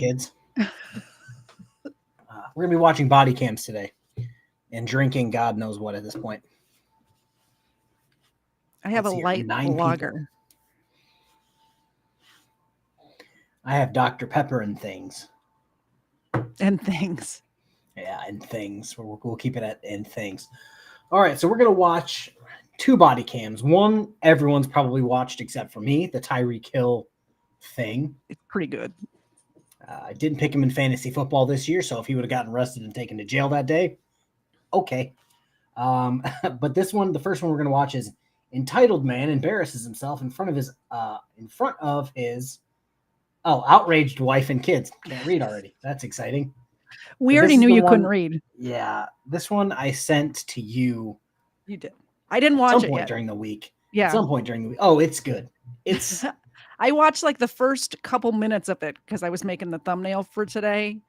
kids. We're going to be watching body cams today and drinking God knows what at this point. I have a light lager. I have Dr. Pepper and things. And things. Yeah, and things. We'll keep it at and things. All right, so we're going to watch 2 body cams. One everyone's probably watched except for me, the Tyreek Hill thing. It's pretty good. I didn't pick him in fantasy football this year, so if he would have gotten arrested and taken to jail that day, okay. But this one, the first one we're going to watch is entitled man embarrasses himself in front of his outraged wife and kids. Can't read already. That's exciting. We already knew you couldn't read. Yeah, this one I sent to you. You did. I didn't watch it yet. During the week. Yeah. At some point during the week. Oh, it's good. It's. I watched like the first couple minutes of it because I was making the thumbnail for today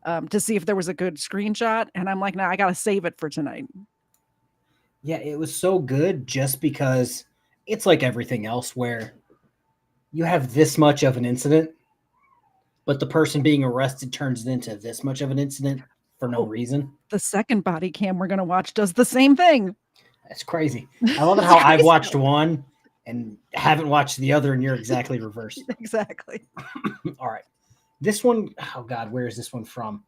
to see if there was a good screenshot. And I'm like, no, I got to save it for tonight. Yeah, it was so good just because it's like everything else where you have this much of an incident, but the person being arrested turns it into this much of an incident for no reason. The second body cam we're going to watch does the same thing. That's crazy. I love it how I've watched one and haven't watched the other, and you're exactly reversed. Exactly. All right. This one, oh God, where is this one from?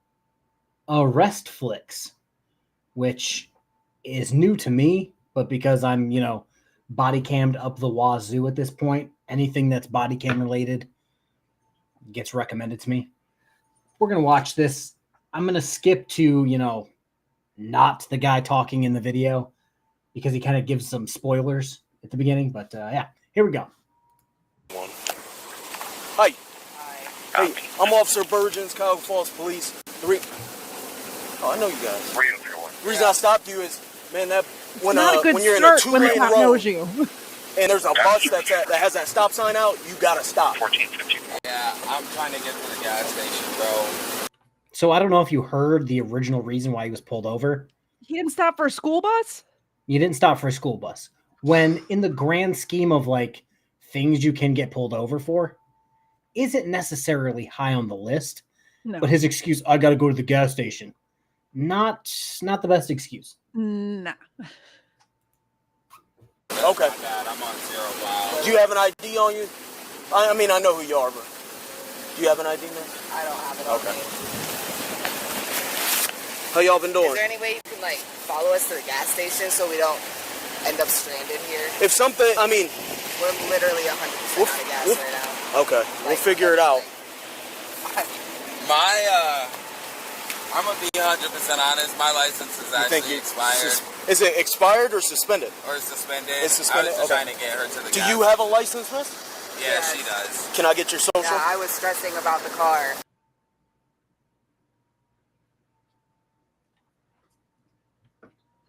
Arrest Flicks, which is new to me, but because I'm, body cammed up the wazoo at this point, anything that's body cam related gets recommended to me. We're going to watch this. I'm going to skip to, not the guy talking in the video because he kind of gives some spoilers at the beginning. But yeah, here we go. Hi. Hey, I'm Officer Burgeons, Cuyahoga Falls Police. Oh, I know you guys. The reason I stopped you is, man, when you're in a 2-lane road knows you. and there's a bus that has that stop sign out, you gotta stop. 1450. Yeah, I'm trying to get to the gas station, bro. So I don't know if you heard the original reason why he was pulled over. He didn't stop for a school bus? You didn't stop for a school bus. When in the grand scheme of like things you can get pulled over for, isn't necessarily high on the list. No. But his excuse, I got to go to the gas station. Not the best excuse. Nah. Okay. I'm on 0 miles. Do you have an ID on you? I mean, I know who you are, but do you have an ID now? I don't have it on me. How y'all been doing? Is there any way you can follow us to the gas station so we don't end up stranded here? If something, I mean, we're literally 100% out of gas right now. Okay, we'll figure it out. I'm gonna be 100% honest. My license is actually expired. Is it expired or suspended? Or suspended. It's suspended. I was just trying to get her to the. Do you have a license, miss? Yeah, yes. She does. Can I get your social? Yeah, I was stressing about the car.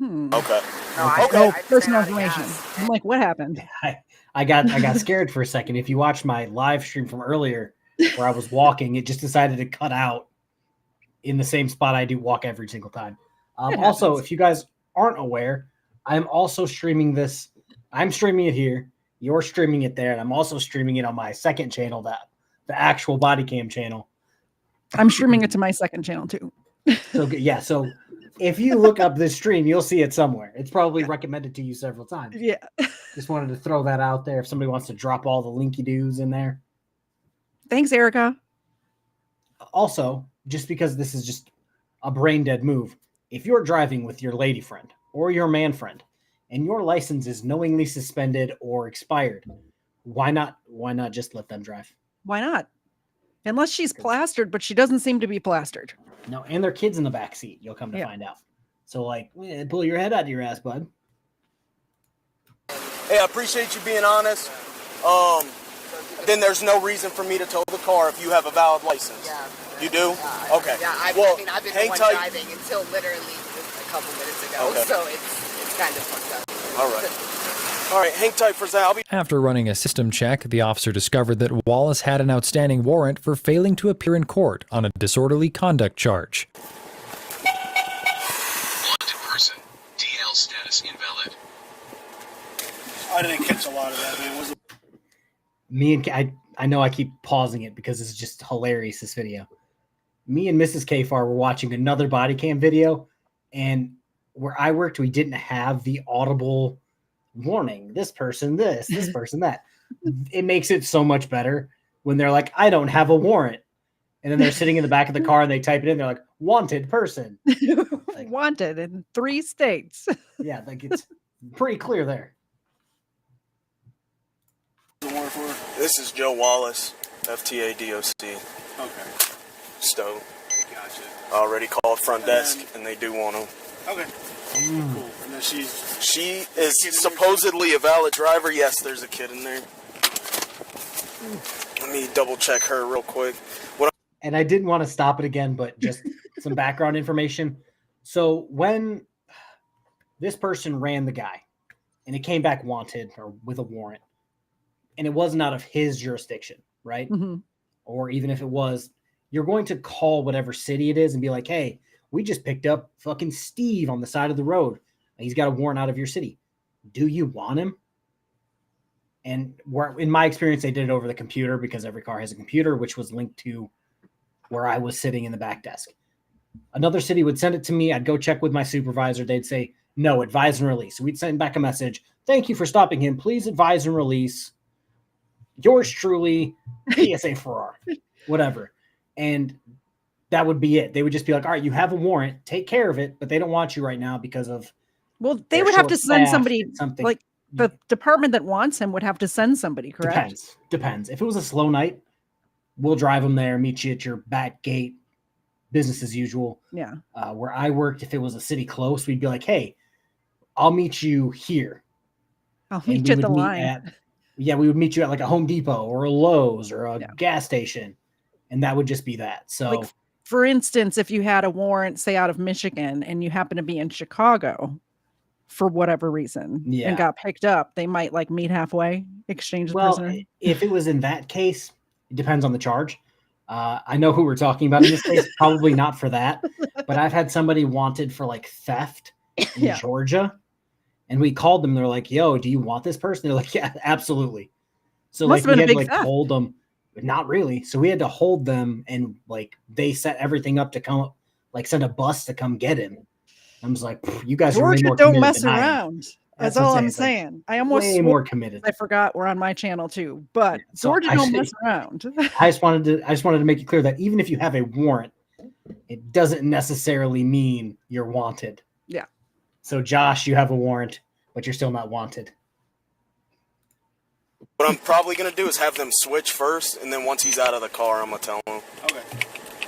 Okay. No, personal information. I'm like, what happened? I got scared for a second. If you watched my live stream from earlier where I was walking, it just decided to cut out in the same spot I do walk every single time. Also, if you guys aren't aware, I'm also streaming this. I'm streaming it here. You're streaming it there. And I'm also streaming it on my second channel, the actual body cam channel. I'm streaming it to my second channel too. So yeah. So if you look up this stream, you'll see it somewhere. It's probably recommended to you several times. Yeah. Just wanted to throw that out there. If somebody wants to drop all the linky doos in there. Thanks, Erica. Also, just because this is just a brain dead move, if you're driving with your lady friend or your man friend and your license is knowingly suspended or expired, why not just let them drive? Why not? Unless she's plastered, but she doesn't seem to be plastered. No, and their kids in the back seat, you'll come to find out. So pull your head out of your ass, bud. Hey, I appreciate you being honest. Then there's no reason for me to tow the car if you have a valid license. Yeah. You do? Okay. Yeah, I've been the one driving until literally just a couple minutes ago, so it's kind of fucked up. All right. All right, hang tight for that. After running a system check, the officer discovered that Wallace had an outstanding warrant for failing to appear in court on a disorderly conduct charge. Wanted person. DL status invalid. I didn't catch a lot of that, man. Me and I know I keep pausing it because it's just hilarious, this video. me and Mrs. KFARR were watching another body cam video, and where I worked, we didn't have the audible warning. This person, this person, that. It makes it so much better when they're like, I don't have a warrant. And then they're sitting in the back of the car and they type it in. They're like, wanted person. Like, wanted in 3 states. Yeah, like it's pretty clear there. This is Joe Wallace, FTADOC. Okay. Stowe. Gotcha. Already called front desk, and they do want him. Okay. Cool. And then she is supposedly a valid driver. Yes, there's a kid in there. Let me double check her real quick. And I didn't want to stop it again, but just some background information. So when this person ran the guy and it came back wanted or with a warrant, and it wasn't out of his jurisdiction, right? Mm-hmm. Or even if it was, you're going to call whatever city it is and be like, hey, we just picked up fucking Steve on the side of the road. He's got a warrant out of your city. Do you want him? And in my experience, they did it over the computer because every car has a computer, which was linked to where I was sitting in the back desk. Another city would send it to me. I'd go check with my supervisor. They'd say, no, advise and release. So we'd send back a message. Thank you for stopping him. Please advise and release. Yours truly, KTZED, whatever. And that would be it. They would just be like, all right, you have a warrant. Take care of it. But they don't want you right now because of. Well, they would have to send somebody, like the department that wants him would have to send somebody, correct? Depends. If it was a slow night, we'll drive them there, meet you at your back gate, business as usual. Yeah. Where I worked, if it was a city close, we'd be like, hey, I'll meet you here. I'll meet you at the line. We would meet you at like a Home Depot or a Lowe's or a gas station. And that would just be that. So, like, for instance, if you had a warrant, say out of Michigan, and you happen to be in Chicago for whatever reason and got picked up, they might like meet halfway, exchange the prisoner. If it was in that case, it depends on the charge. I know who we're talking about in this case. Probably not for that, but I've had somebody wanted for like theft in Georgia, and we called them. They're like, "Yo, do you want this person?" They're like, "Yeah, absolutely." So Must like we have had been a big like theft. hold them, but not really. So we had to hold them, and like they set everything up to come, like send a bus to come get him. I was like, "You guys are way more don't committed mess than I am." around. That's all I'm saying. I almost way more committed. I forgot we're on my channel too, but So Georgia don't mess around. I just wanted to make it clear that even if you have a warrant, it doesn't necessarily mean you're wanted. Yeah. So Josh, you have a warrant, but you're still not wanted. What I'm probably going to do is have them switch first, and then once he's out of the car, I'm going to tell him. Okay.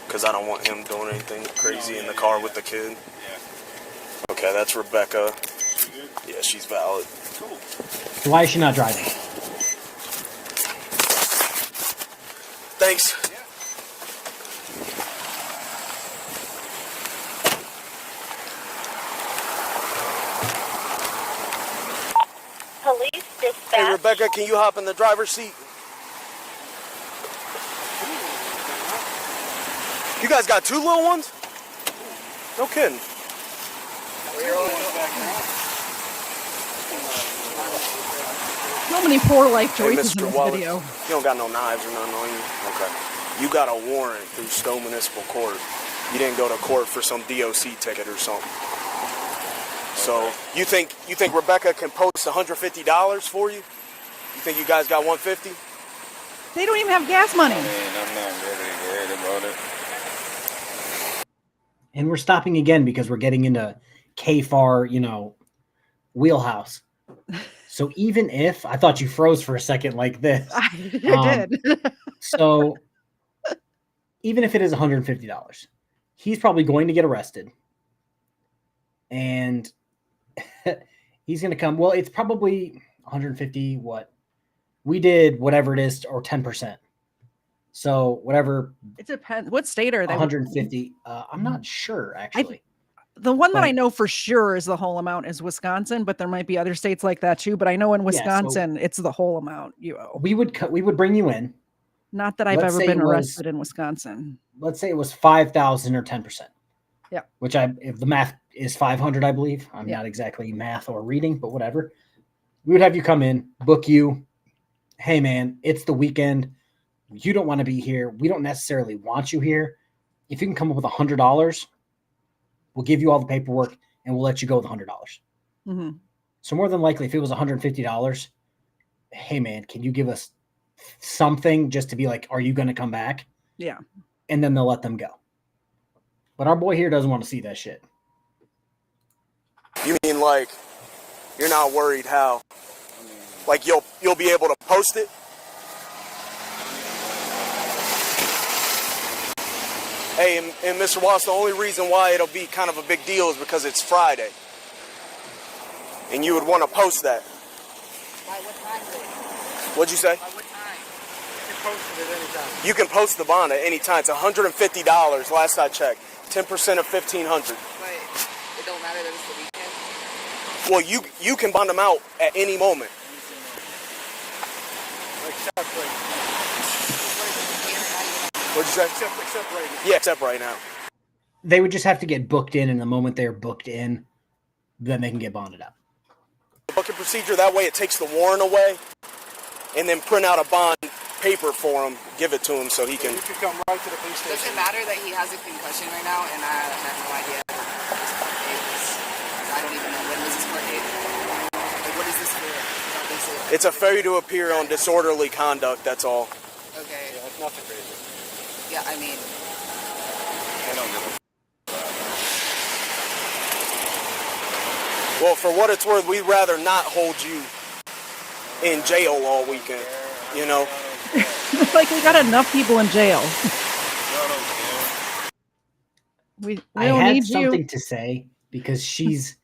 Because I don't want him doing anything crazy in the car with the kid. Yeah. Okay, that's Rebecca. She good? Yeah, she's valid. Cool. So why is she not driving? Thanks. Police dispatch. Hey, Rebecca, can you hop in the driver's seat? You guys got 2 little ones? No kidding. So many poor life Hey, choices in Mr. this Wallace, video. you don't got no knives or nothing on you? Okay. You got a warrant through Stowe Municipal Court. You didn't go to court for some DOC ticket or something. So you think Rebecca can post $150 for you? You think you guys got $150? They don't even have gas money. I'm not really worried about it. And we're stopping again because we're getting into KFARR, wheelhouse. So even if I thought you froze for a second like this, I did. So even if it is $150, he's probably going to get arrested. And he's going to come. Well, it's probably 150. What we did, whatever it is, or 10%. So whatever. It depends. What state are they? 150. I'm not sure actually. The one that I know for sure is the whole amount is Wisconsin, but there might be other states like that too. But I know in Wisconsin, it's the whole amount you owe. We would bring you in. Not that I've ever been arrested in Wisconsin. Let's say it was 5,000 or 10%. Yeah. Which if the math is 500, I believe. I'm not exactly math or reading, but whatever. We would have you come in, book you. Hey man, it's the weekend. You don't want to be here. We don't necessarily want you here. if you can come up with $100, we'll give you all the paperwork and we'll let you go with $100. Mm-hmm. So more than likely, if it was $150, hey man, can you give us something just to be like, are you going to come back? Yeah. And then they'll let them go. But our boy here doesn't want to see that shit. You mean like you're not worried how? Like you'll be able to post it? Hey, and Mr. Wallace, the only reason why it'll be kind of a big deal is because it's Friday. And you would want to post that. By what time? What'd you say? By what time? You can post it at any time. You can post the bond at any time. It's $150 last I checked. 10% of $1,500. But it don't matter that it's the weekend. Well, you can bond them out at any moment. Except right now. What'd you say? Except right now. Yeah, except right now. They would just have to get booked in, and the moment they're booked in, then they can get bonded out. Booking procedure, that way it takes the warrant away, and then print out a bond paper for him, give it to him so he can... You can come right to the police station. Does it matter that he has a concussion right now and I have no idea what his court date is? I don't even know when was his court date. Like, what is this for? It's a failure to appear on disorderly conduct, that's all. Okay. Yeah, it's nothing crazy. Yeah, I mean... I don't give a... Well, for what it's worth, we'd rather not hold you in jail all weekend, you know? Like, we got enough people in jail. We I don't had need something you. to say because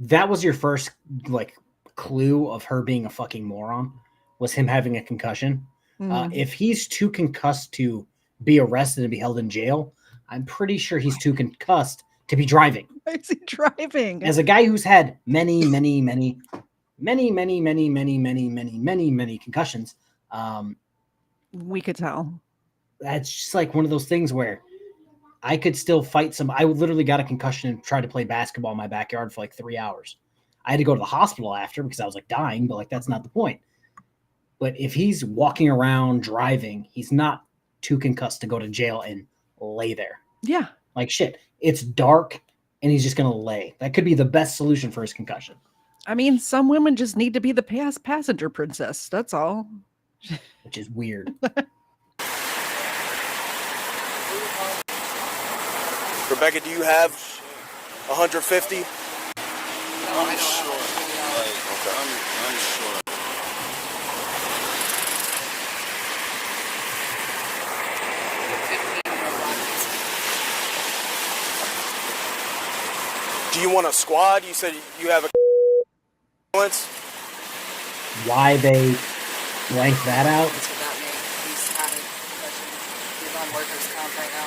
that was your first like clue of her being a fucking moron, was him having a concussion. If he's too concussed to be arrested and be held in jail, I'm pretty sure he's too concussed to be driving. Why is he driving? As a guy who's had many concussions, we could tell. that's just like one of those things where I could still fight I literally got a concussion and tried to play basketball in my backyard for like 3 hours. I had to go to the hospital after because I was like dying, but like that's not the point. But if he's walking around driving, he's not too concussed to go to jail and lay there. Yeah. Like shit. It's dark and he's just going to lay. That could be the best solution for his concussion. I mean, some women just need to be the passenger princess. That's all. Which is weird. Rebecca, do you have 150? No, I don't sure. I'm sure. Do you want a squad? You said you have a ambulance? Why they blank that out? It's about me. He's having a concussion. He's on workers' comp right now.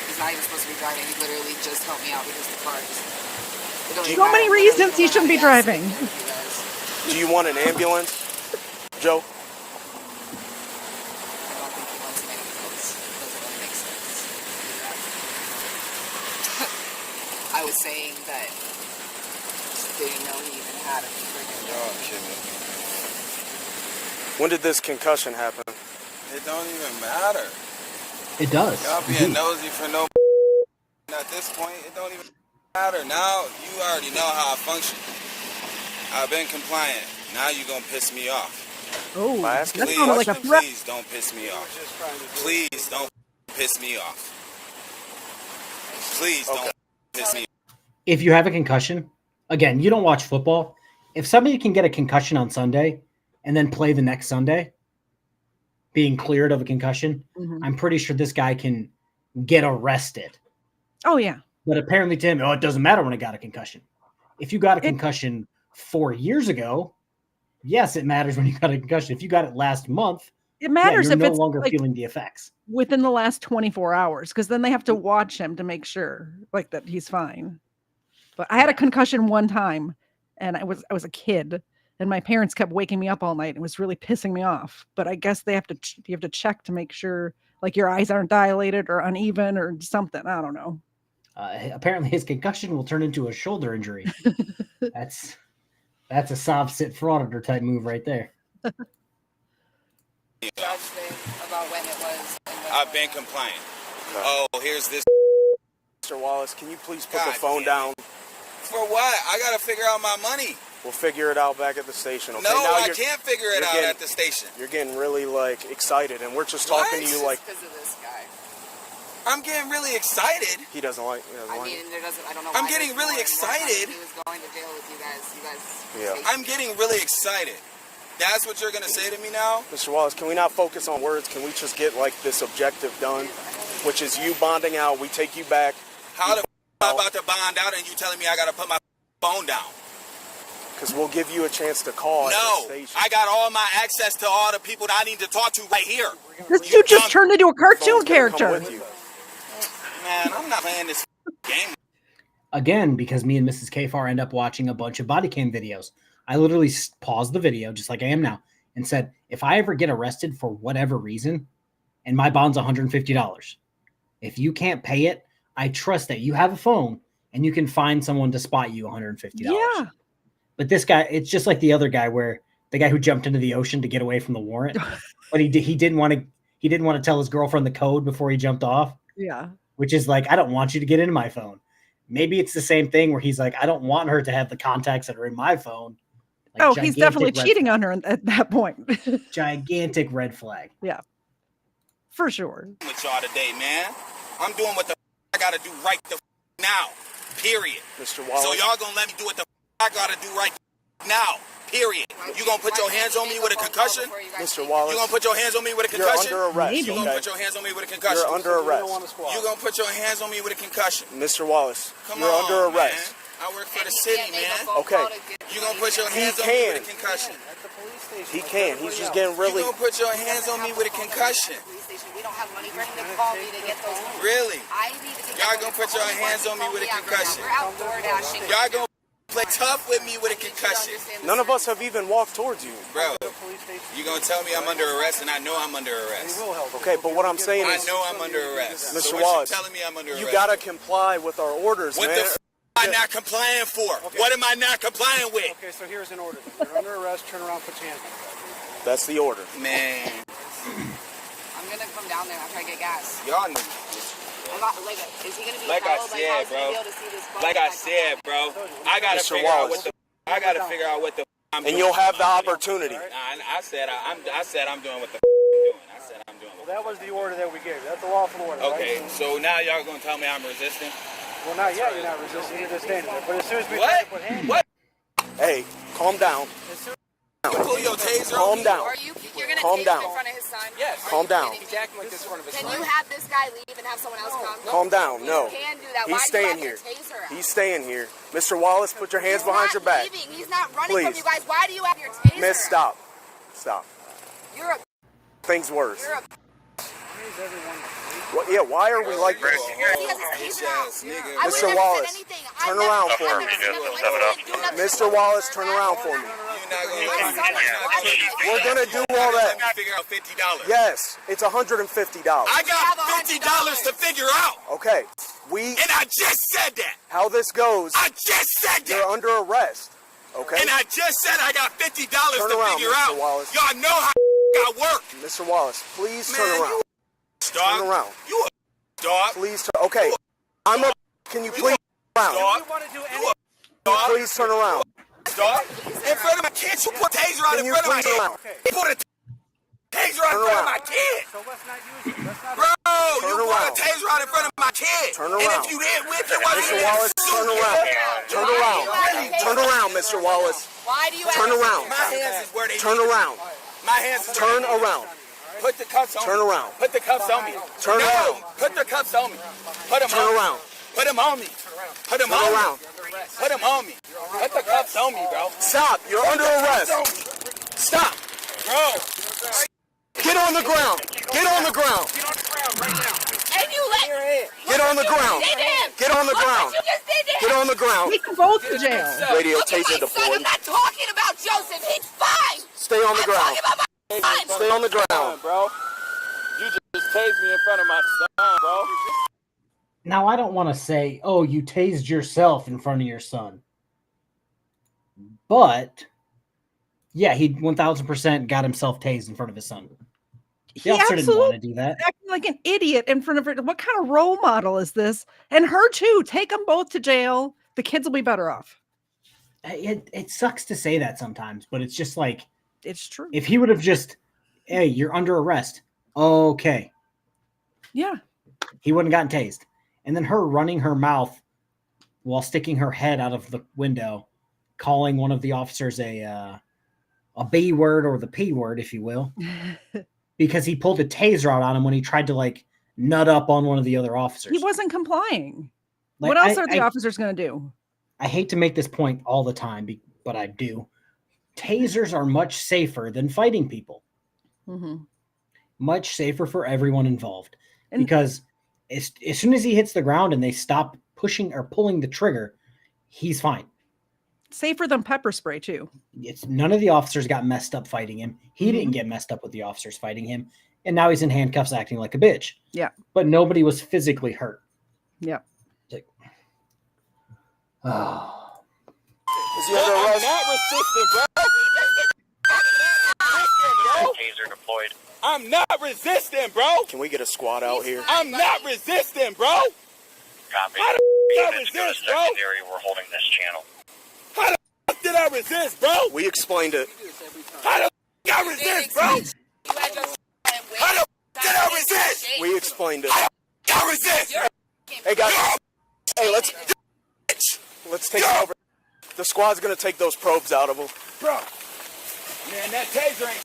He's not even supposed to be driving. He literally just helped me out because the car just... So many reasons he shouldn't be driving. Do you want an ambulance, Joe? I don't think he wants an ambulance. It doesn't really make sense. I was saying that I didn't know he even had a freaking Y'all kidding me. When did this concussion happen? It don't even matter. It does. Y'all being nosy for no at this point, it don't even matter. Now, you already know how I function. I've been compliant. Now you gonna piss me off. Oh, that Please, sounded like a threat. please don't piss me off. Please don't piss me off. Please don't piss me off. If you have a concussion, again, you don't watch football. If somebody can get a concussion on Sunday and then play the next Sunday, being cleared of a concussion, I'm pretty sure this guy can get arrested. Oh, yeah. But apparently to him, it doesn't matter when I got a concussion. If you got a concussion 4 years ago, yes, it matters when you got a concussion. If you got it last month, it matters you're if no it's longer like feeling the effects within the last 24 hours, because then they have to watch him to make sure like that he's fine. But I had a concussion one time, and I was a kid, and my parents kept waking me up all night. It was really pissing me off. But I guess you have to check to make sure like your eyes aren't dilated or uneven or something. I don't know. Apparently his concussion will turn into a shoulder injury. That's a soft sit frauditor type move right there. About when it was. I've been compliant. Oh, here's this. Mr. Wallace, can you please put God the phone damn down? For what? I gotta figure out my money. We'll figure it out back at the station, okay? No, now I can't figure it out at the station. You're getting really, like, excited, and we're just What? talking to you like... Because of this guy. I'm getting really excited. He doesn't like... I mean, there doesn't. I don't know. I'm why getting there's really more. excited. He was going to jail with you guys. Yeah. I'm getting really excited. That's what you're gonna say to me now? Mr. Wallace, can we not focus on words? Can we just get, like, this objective done? Which is you bonding out, we take you back. How the f am I about to bond out and you telling me I gotta put my phone down? Because we'll give you a chance to call at No, the station. I got all my access to all the people that I need to talk to right here. This dude just turned into a cartoon Phone's gonna come character. with you. Man, I'm not playing this game. Again, because me and Mrs. KFARR end up watching a bunch of body cam videos. I literally paused the video, just like I am now, and said, if I ever get arrested for whatever reason, and my bond's $150, if you can't pay it, I trust that you have a phone and you can find someone to spot you $150. Yeah. But this guy, it's just like the other guy, where the guy who jumped into the ocean to get away from the warrant, but he didn't want to tell his girlfriend the code before he jumped off. Yeah. Which is like, I don't want you to get into my phone. Maybe it's the same thing where he's like, I don't want her to have the contacts that are in my phone. Like, Oh, he's definitely gigantic red cheating flag. on her at that point. Gigantic red flag. Yeah. For sure. With y'all today, man. I'm doing what the I gotta do right the now. Period. Mr. Wallace. So y'all gonna let me do what the I gotta do right now. Period. You gonna put your hands on me with a concussion? Mr. Wallace. You gonna put your hands on me with a You're concussion? under arrest. Maybe. You gonna Okay? put your hands on me with a concussion? You're under arrest. You gonna put your hands on me with a concussion? Mr. Wallace, Come you're on, under arrest. man. I work for the city, man. Okay. You gonna put your hands on me can. with a concussion? He can. He's just getting really... You gonna put your hands on me with a concussion? We don't have money for him to call me to get those. Really? I need to get Y'all gonna put your hands on me with a concussion? We're out door dashing. Y'all gonna play tough with me with a concussion? None of us have even walked towards you. Bro, you gonna tell me I'm under arrest, and I know I'm under arrest. Okay, but what I'm saying I is, know I'm under arrest. Mr. So what Wallace, you telling me I'm under arrest? you gotta comply with our orders, What man. the f am I not complying for? What am I not complying with? Okay, so here's an order. You're under arrest. Turn around, put your hands on. That's the order. Man, I'm gonna come down there after I get gas. y'all know. I'm not, like, is he gonna be Like I held? said, how's he bro. gonna be able to see this phone Like if I come said, back? bro, I gotta Mr. figure out Wallace. what the I gotta figure out what the I'm And doing. you'll have the opportunity. I said I'm doing what the I'm doing. I said I'm doing. Well, that was the order that we gave. That's the lawful order, Okay, right? so now y'all gonna tell me I'm resisting? Well, not yet. You're not resisting. You're just standing there. But as soon as we try What? to put hands What? Hey, calm down. You pull your taser on Calm me? down. You're gonna Calm tase down. him in front of his son? Yes. Calm down. He's acting like this in front of his Can son. you have this guy leave and have someone else come? Calm down. No. You can do that. He's Why staying do you here. have your taser out? He's staying here. Mr. Wallace, put your hands He's behind not your back. leaving. He's not running from Please. you guys. Why do you have your taser Miss, out? stop. Stop. You're a Things worse. you're a Well, yeah, why are we like this? he has his taser out. I would Mr. never Wallace, said anything. turn I've never around said for me. nothing. Do nothing. Mr. Wallace, turn around for me. You're not gonna My let me son is We're gonna do all let me that. figure out $50. Yes, it's $150. I got $50 to figure out, Okay, and I just said that. how this goes, I just said you're that, under arrest. Okay, and I just said I got $50 Turn to around, figure Mr. out. Wallace. Y'all know how I work. Mr. Wallace, please Man, turn around. Dog. Turn around. You a dog. Please turn. Okay, I'm up. Can you please turn around? Dog. You want to do You anything? a dog. Please turn around. Dog. In front of my kids, you put a taser out Can in you front of my please turn head. around? You put a taser out in Turn front of around. my kid. So let's not use it. Let's not. Bro, Turn you around. put a taser out in front of my kid. Turn And around. if you didn't whip it, why Mr. Wallace, turn around. Turn around. Turn around, Mr. Wallace. Why do you have Turn your around. My hands is where they Turn need to be. around. My hands is Turn around. Put the cuffs on Turn me. around. Put the cuffs on me. Turn no, around. Put the cuffs on me. Put them Turn on around. me. Put them on me. Put them Turn on around. me. Put them on me. Put the cuffs on me, bro. Stop. You're under arrest. Stop. Bro. Get on the ground. Get on the ground. And you let Get on the ground. did him. Get on the Look ground. what you just did to Get him. on the ground. Take them both to jail. Radio Look at taser my son. I'm deployed. not talking about Joseph. He's fine. Stay on the I'm ground. talking about my son. Stay on the ground. Bro. You just tased me in front of my son, bro. Now, I don't want to say, oh, you tased yourself in front of your son. But, yeah, he 1000% got himself tased in front of his son. The officer didn't want to do that. Acting like an idiot in front of her. What kind of role model is this? And her too. Take them both to jail. The kids will be better off. It sucks to say that sometimes, but it's just like, it's true. If he would have just, hey, you're under arrest. Okay. Yeah. He wouldn't have gotten tased. And then her running her mouth while sticking her head out of the window, calling one of the officers a B word or the P word, if you will, because he pulled a taser out on him when he tried to like nut up on one of the other officers. He wasn't complying. Like, what else are the officers going to do? I hate to make this point all the time, but I do. Tasers are much safer than fighting people. Mm-hmm. Much safer for everyone involved. Because as soon as he hits the ground and they stop pushing or pulling the trigger, he's fine. Safer than pepper spray too. None of the officers got messed up fighting him. He didn't get messed up with the officers fighting him. And now he's in handcuffs acting like a bitch. Yeah. But nobody was physically hurt. Yeah. Like, oh. Is he under arrest? I'm not resisting, bro. Taser deployed. I'm not resisting, bro. Can we get a squad out here? I'm not resisting, bro. Copy. How the f*** did I resist, bro? We're holding this channel. How the f*** did I resist, bro? We explained it. How the f*** I resist, bro? How the f*** did I resist? We explained it. How the f*** I resist? Hey guys, hey, let's take it over. The squad's gonna take those probes out of him. Bro, man, that taser ain't.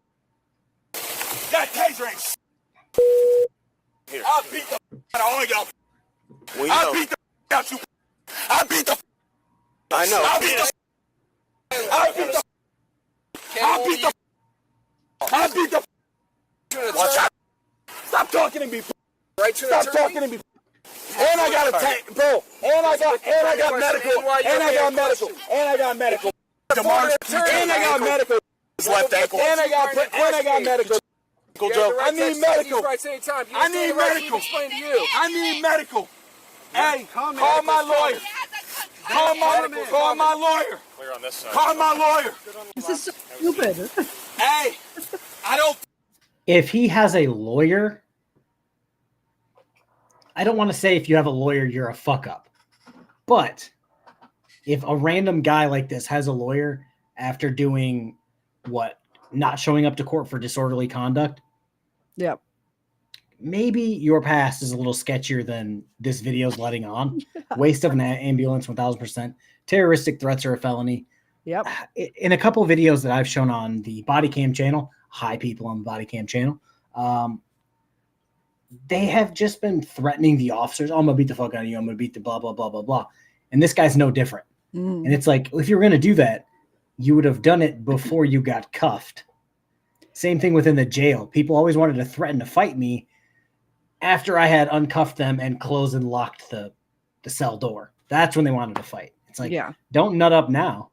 Here. I'll beat the out of all y'all. We know. I'll beat the out you. I'll beat the. I know. I'll beat the. I'll beat the. I'll beat the. I'll beat the. Watch out. Stop talking to me. Stop talking to me. And I got a tank, bro. And I got medical. And I got medical. And I got medical. And I got medical. His left ankle. And I got medical. I need medical. I need medical. I need medical. Hey, call my lawyer. Call my lawyer. Clear on this side. Call my lawyer. This is so stupid. Hey, I don't. If he has a lawyer, I don't want to say if you have a lawyer, you're a fuck up. But if a random guy like this has a lawyer after doing what? Not showing up to court for disorderly conduct. Yep. Maybe your past is a little sketchier than this video's letting on. Waste of an ambulance, 1000%. Terroristic threats are a felony. Yep. In a couple of videos that I've shown on the Bodycam channel, hi people on the Bodycam channel, they have just been threatening the officers. Oh, I'm going to beat the fuck out of you. I'm going to beat the blah, blah, blah, blah, blah. And this guy's no different. And it's like, if you were going to do that, you would have done it before you got cuffed. Same thing within the jail. People always wanted to threaten to fight me after I had uncuffed them and closed and locked the cell door. That's when they wanted to fight. It's like, don't nut up now.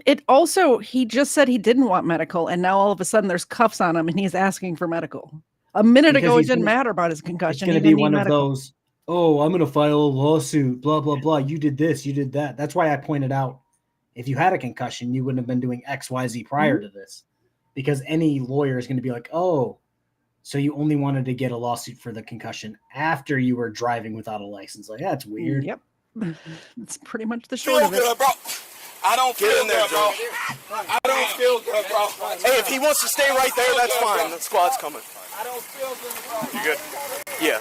It also, he just said he didn't want medical, and now all of a sudden there's cuffs on him and he's asking for medical. A minute ago, it didn't matter about his concussion. It's going to be one of those, oh, I'm going to file a lawsuit, blah, blah, blah. You did this, you did that. That's why I pointed out, if you had a concussion, you wouldn't have been doing X, Y, Z prior to this. Because any lawyer is going to be like, oh, so you only wanted to get a lawsuit for the concussion after you were driving without a license. Like, that's weird. Yep. It's pretty much the short of it. Good, bro. I don't feel good, bro. I don't feel good, bro. Hey, if he wants to stay right there, that's fine. The squad's coming. I don't feel good, bro. You good? Yeah.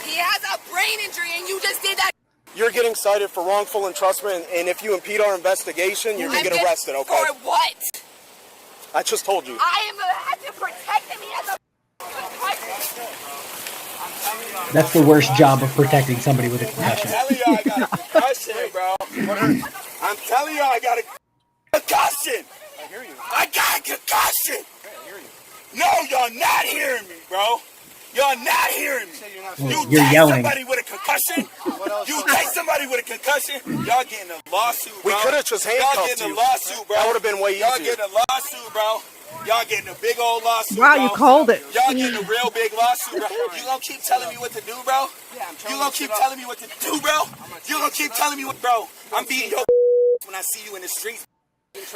He has a brain injury and you just did that. You're getting cited for wrongful entrustment, and if you impede our investigation, you're going to get arrested, okay? For what? I just told you. I am have to protect him. He has a That's the worst job of protecting somebody with a concussion. I'm telling you, I got a concussion, bro. I'm telling you, I got a concussion. I hear you. I got a concussion. I hear you. No, y'all not hearing me, bro. Y'all not hearing me. You're yelling. Somebody with a concussion. You take somebody with a concussion. Y'all getting a lawsuit, bro. We could have just Y'all handcuffed getting you. a lawsuit, bro. That would have been way easier. Y'all getting a lawsuit, bro. Y'all getting a big old lawsuit, Wow, bro. you called it. Y'all getting a real big lawsuit, bro. You gonna keep telling me what to do, bro? You gonna keep telling me what to do, bro? You gonna keep telling me what, bro? I'm beating your when I see you in the streets.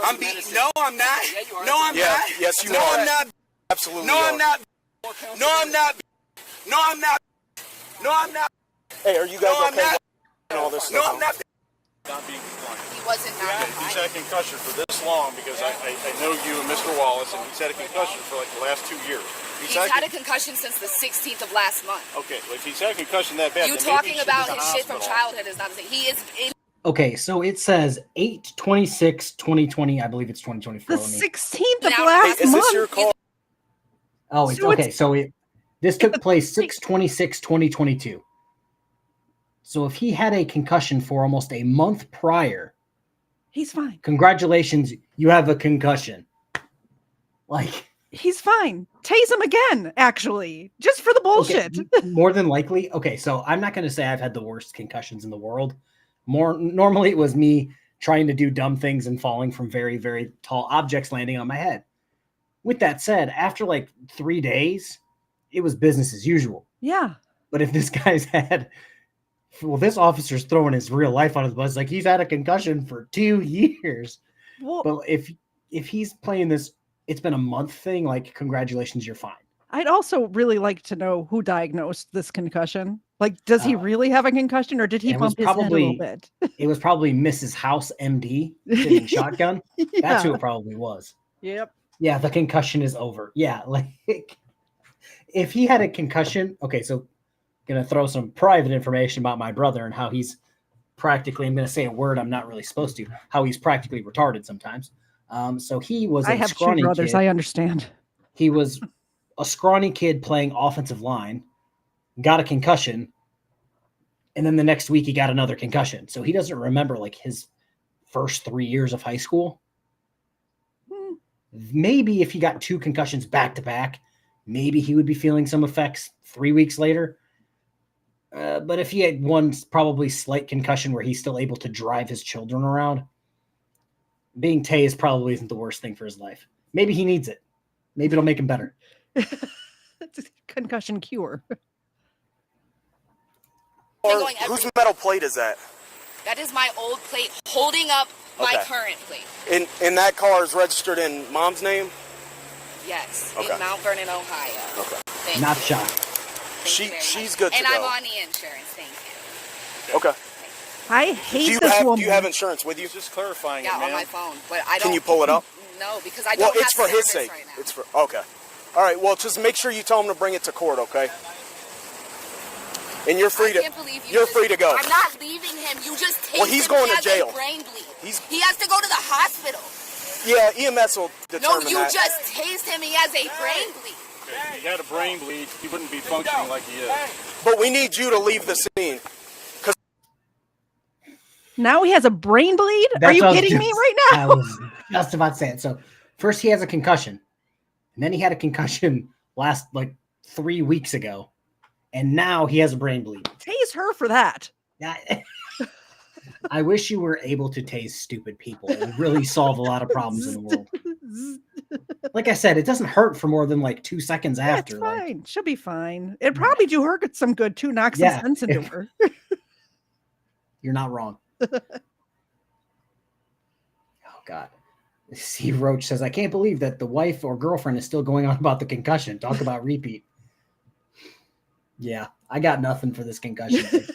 I'm beating. No, I'm not. No, I'm not. Yes, you no, are. I'm not. Absolutely. No, I'm not. No, I'm not. No, I'm not. No, I'm not. Hey, are you guys No, I'm okay? not. with all this No, stuff? I'm not. Not being compliant. He wasn't not He's compliant. had a concussion for this long because I know you and Mr. Wallace, and he's had a concussion for like the last 2 years. He's had a concussion since the 16th of last month. Okay, well, if he's had a concussion that bad, You then talking maybe he should about be in his the shit from hospital. childhood is not the same. He is in Okay, so it says 8/26/2020. I believe it's 2024. The Let me- 16th of Now, last Is month. this your car? Oh, it's So it's- okay. So this took place 6/26/2022. So if he had a concussion for almost a month prior, He's fine. congratulations, you have a concussion. Like, He's fine. Tase him again, actually, just for the okay, bullshit. more than likely. Okay, so I'm not going to say I've had the worst concussions in the world. Normally it was me trying to do dumb things and falling from very, very tall objects landing on my head. With that said, after like 3 days, it was business as usual. Yeah. But if this guy's had, well, this officer's throwing his real life on his bus. Like, he's had a concussion for 2 years. Well, But if he's playing this, it's been a month thing. Like, congratulations, you're fine. I'd also really like to know who diagnosed this concussion. Like, does he really have a concussion, or did he it was bump his head a little probably- bit? It was probably Mrs. House MD sitting shotgun. That's who it probably was. Yep. Yeah, the concussion is over. Yeah, like if he had a concussion, okay, so gonna throw some private information about my brother and how he's practically, I'm gonna say a word I'm not really supposed to, how he's practically retarded sometimes. So he was I a have two scrawny brothers. kid. I understand. He was a scrawny kid playing offensive line, got a concussion, and then the next week he got another concussion. So he doesn't remember like his first 3 years of high school. Maybe if he got 2 concussions back to back, maybe he would be feeling some effects 3 weeks later. But if he had one probably slight concussion where he's still able to drive his children around, being tased probably isn't the worst thing for his life. Maybe he needs it. Maybe it'll make him better. It's a concussion cure. Or whose metal plate is that? That is my old plate holding up my Okay. current plate. And that car is registered in mom's name? Yes, Okay. in Mount Vernon, Ohio. Okay. Thank Not you. shocked. Thank you very She's much. good to and go. I'm on the insurance. Thank you. Okay. I hate this woman. Do you have insurance with you? Just clarifying Yeah, it, man. on my phone, but I don't. Can you pull it up? No, because I Well, don't it's have for his service sake. right now. It's for okay. All right. Well, just make sure you tell him to bring it to court, okay? And you're free I can't believe you You're just- free to go. I'm not leaving him. You just tased Well, he's him. going He to has a jail. brain bleed. He's- He has to go to the hospital. Yeah, EMS will No, determine you that. just tased him. He has a brain bleed. If he had a brain bleed, he wouldn't be functioning like he is. But we need you to leave the scene. Now he has a brain bleed? Are That's you what I was kidding me just- right I now? was just about to say it. So first he has a concussion, and then he had a concussion last like 3 weeks ago, and now he has a brain bleed. Tase her for that. I wish you were able to tase stupid people and really solve a lot of problems in the world. Like I said, it doesn't hurt for more than like 2 seconds Yeah, it's after. Like, fine. She'll be fine. It'd probably do her some good too. Knock some Yeah, sense into if- her. you're not wrong. Oh God. C. Roach says, I can't believe that the wife or girlfriend is still going on about the concussion. Talk about repeat. Yeah, I got nothing for this concussion thing.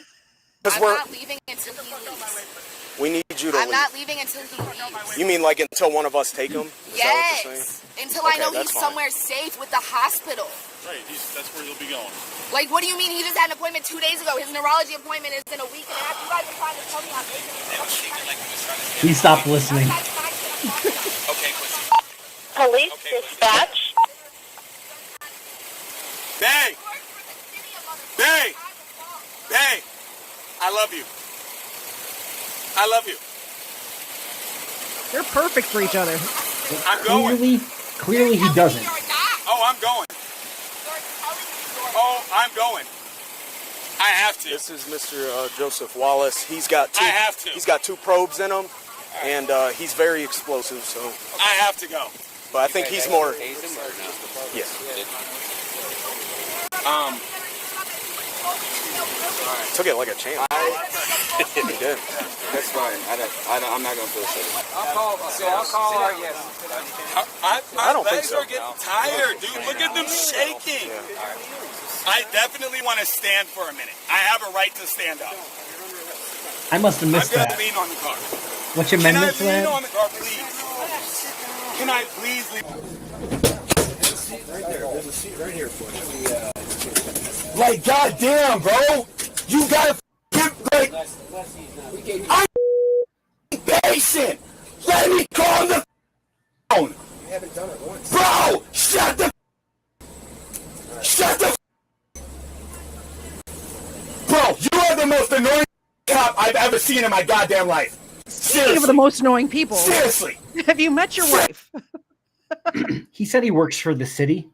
I'm not leaving until he leaves. We need you to I'm leave. not leaving until he leaves. You mean like until one of us take him? Is that what you're saying? Yes. Until I Okay, know that's he's fine. somewhere safe with the hospital. Right, that's where he'll be going. Like, what do you mean he just had an appointment 2 days ago? His neurology appointment is in a week and a half. You guys are trying to tell me I'm making Please stop listening. Police dispatch. Bay! Bay! Bay! I love you. I love you. They're perfect for each other. I'm going. Clearly he doesn't. Oh, I'm going. Oh, I'm going. I have to. This is Mr. Joseph Wallace. He's got two. I have to. He's got 2 probes in him, and he's very explosive. So, I have to go. but I think he's more. Yeah. Took it like a champ. He did. That's fine. I'm not gonna feel sorry. I'll call our yes. I don't think so. Are getting tired, dude. Look at them shaking. I definitely want to stand for a minute. I have a right to stand up. I must have missed I'm that. gonna lean on the car. What's your Can I amendment to lean that? on the car, please? Can I please lean? There's a seat right here for you. Like, goddamn, bro, you gotta like. I'm patient. Let me calm the phone. You haven't done it once. Bro, shut the. Bro, you are the most annoying cop I've ever seen in my goddamn life. Speaking of the most annoying people, Seriously. have you met your wife? He said he works for the city.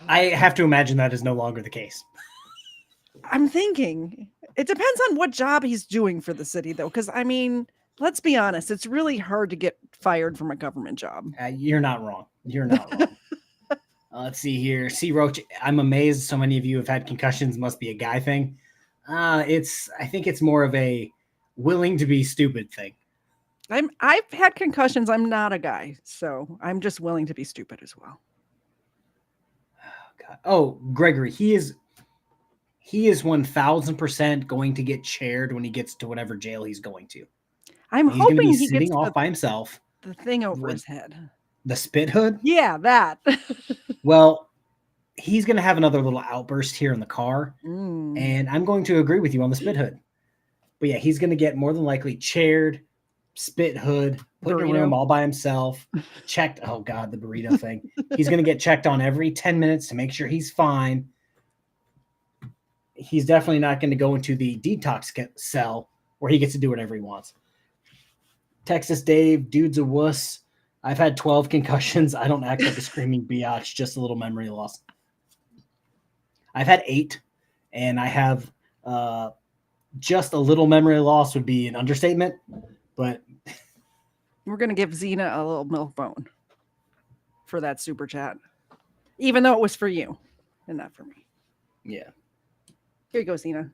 I have to imagine that is no longer the case. I'm thinking it depends on what job he's doing for the city, though. Because I mean, let's be honest, it's really hard to get fired from a government job. You're not wrong. You're not wrong. Let's see here. C. Roach, I'm amazed so many of you have had concussions. Must be a guy thing. I think it's more of a willing to be stupid thing. I've had concussions. I'm not a guy, so I'm just willing to be stupid as well. God. Oh, Gregory, he is 1000% going to get chaired when he gets to whatever jail he's going to. I'm he's going to hoping be he sitting gets off by himself. the thing over with his head. The spit hood? Yeah, that. Well, he's going to have another little outburst here in the car, and I'm going to agree with you on the spit hood. But yeah, he's going to get more than likely chaired, spit hood, put in a room all by himself, checked. Oh God, the burrito thing. He's going to get checked on every 10 minutes to make sure he's fine. He's definitely not going to go into the detox cell where he gets to do whatever he wants. Texas Dave, dude's a wuss. I've had 12 concussions. I don't act like a screaming biatch, just a little memory loss. I've had 8, and I have just a little memory loss would be an understatement, but we're going to give Xena a little milk bone for that super chat, even though it was for you and not for me. Yeah. Here you go, Xena.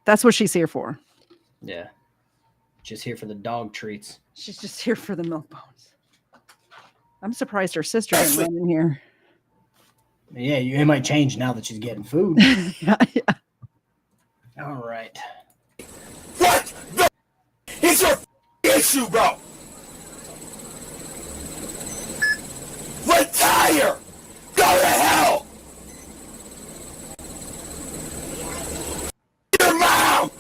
That's what she's here for. Yeah. Just here for the dog treats. She's just here for the milk bones. I'm surprised her sister didn't run in here. Yeah, it might change now that she's getting food. Yeah. All right. What the is your issue, bro? Retire! Go to hell! Your mom!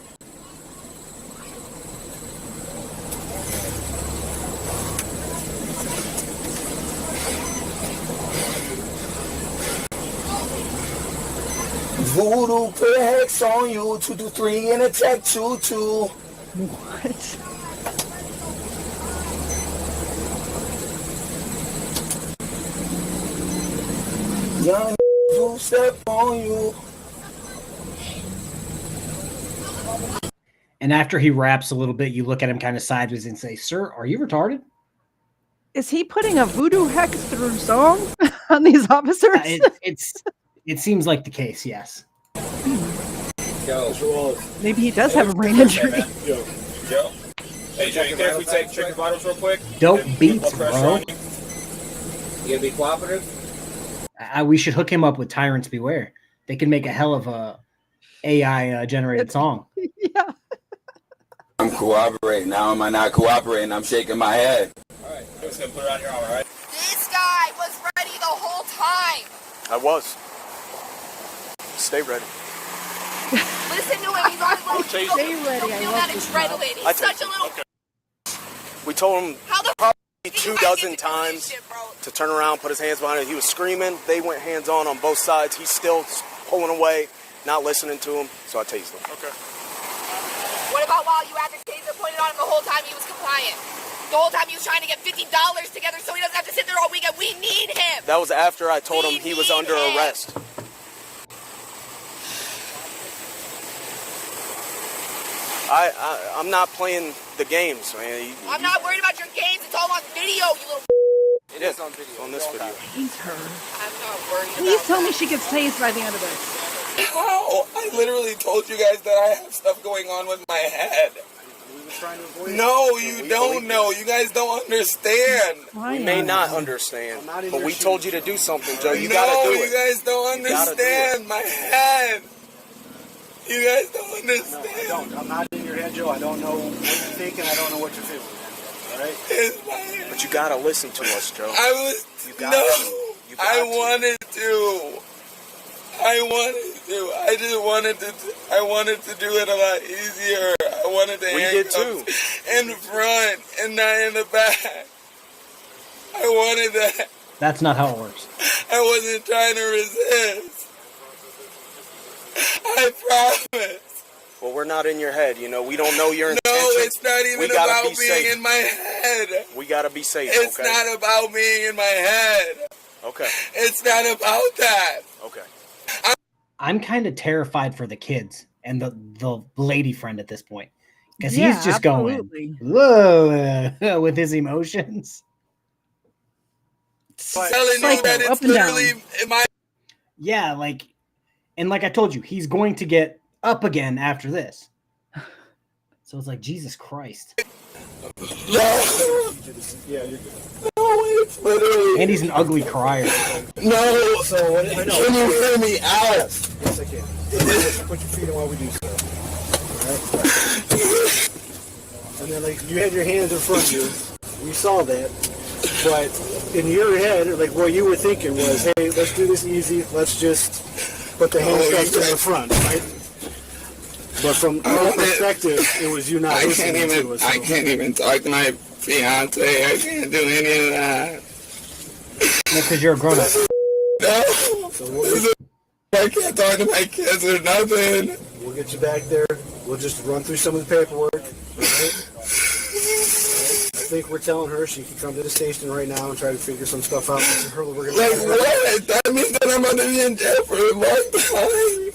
Voodoo put a hex on you, 2 2 3 and attack 2 2. What? Young who step on you. And after he raps a little bit, you look at him kind of sideways and say, "Sir, are you retarded?" Is he putting a voodoo hex through song on these officers? It seems like the case, yes. Maybe he does have a brain injury. Joe. Hey, Joe, you care if we check your vitals real quick? Dope beats, bro. You gonna be cooperative? We should hook him up with Tyrants Beware. They can make a hell of a AI generated song. Yeah. I'm cooperating. Now am I not cooperating? I'm shaking my head. All right, I'm just gonna put it on your arm, all right? This guy was ready the whole time. I was. Stay ready. Listen to him. He's on his little. Stay ready. I Feel love that this adrenaline. I He's such a little. We told him How the probably did 2 you guys dozen get to do this times shit, bro? to turn around, put his hands behind it. He was screaming. They went hands on both sides. He's still pulling away, not listening to him. So I tased him. Okay. What about while you had the taser pointed on him the whole time he was compliant? The whole time he was trying to get $50 together so he doesn't have to sit there all weekend. We need him. That was after I told him he was under arrest. I'm not playing the games, man. I'm not worried about your games. It's all on video, you little. It is on video. On this video. He's her. I'm not worried Please about tell me that. she gets tased by the end of this. How? I literally told you guys that I have stuff going on with my head. No, you don't know. You guys don't understand. We may not understand, but we told you to do something, Joe. You gotta do it. You guys don't understand my head. You guys don't understand. No, I don't. I'm not in your head, Joe. I don't know what you're thinking. I don't know what you're feeling. All right? It's my head. But you gotta listen to us, Joe. I wanted to. I wanted to do it a lot easier. I wanted to handcuffs in front and not in the back. I wanted that. That's not how it works. I wasn't trying to resist. I promise. Well, we're not in your head, you know. We don't know your intentions. No, it's not even about being in my head. We gotta be safe, It's okay? not about being in my head. Okay. It's not about that. Okay. I'm kind of terrified for the kids and the lady friend at this point. Because Yeah, he's just absolutely. going, whoa, with his emotions. Telling you that it's up and down. literally in my... Yeah, like I told you, he's going to get up again after this. So it's like, Jesus Christ. No. Yeah, you're good. No, it's literally... And he's an ugly crier. No. So, what, Can you hear me out? Yes, I can. Put your feet in while we do so. All right? And then, like, you had your hands in front of you. We saw that. But in your head, like, what you were thinking was, hey, let's do this easy. Let's just put the handcuffs in the front, right? But from our perspective, it was you not listening to us. I can't even talk to my fiance. I can't do any of that. That's because you're a grown-up. No. So I can't talk to my kids or nothing. we'll get you back there. We'll just run through some of the paperwork. All right? I think we're telling her she can come to the station right now and try to figure some stuff out. We're gonna Like what? That means that I'm going to be in jail for a long time.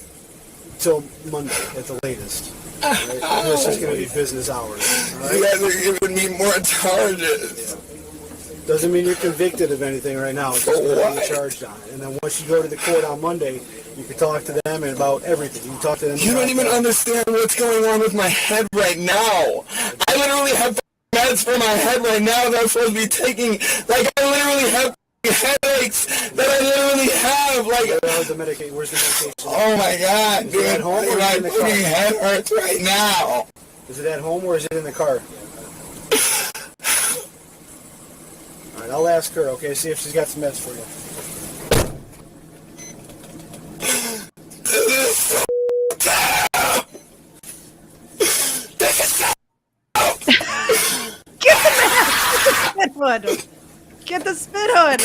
till Monday at the latest. Right? It's just going to be business hours. All You right? guys are giving me more charges. Doesn't mean you're convicted of anything right now. It's just that you're charged on it. And then once you go to the court on Monday, you can talk to them about everything. You can talk to them. You don't even understand what's going on with my head right now. I literally have meds for my head right now that I'm supposed to be taking. Like, I literally have headaches that I literally have. Like, Where's the medication? oh my God, Is dude. it at home or is it in My the car? fucking head hurts right now. Is it at home or is it in the car? All right, I'll ask her, okay? See if she's got some meds for you. Spit hood. Get the spit hood.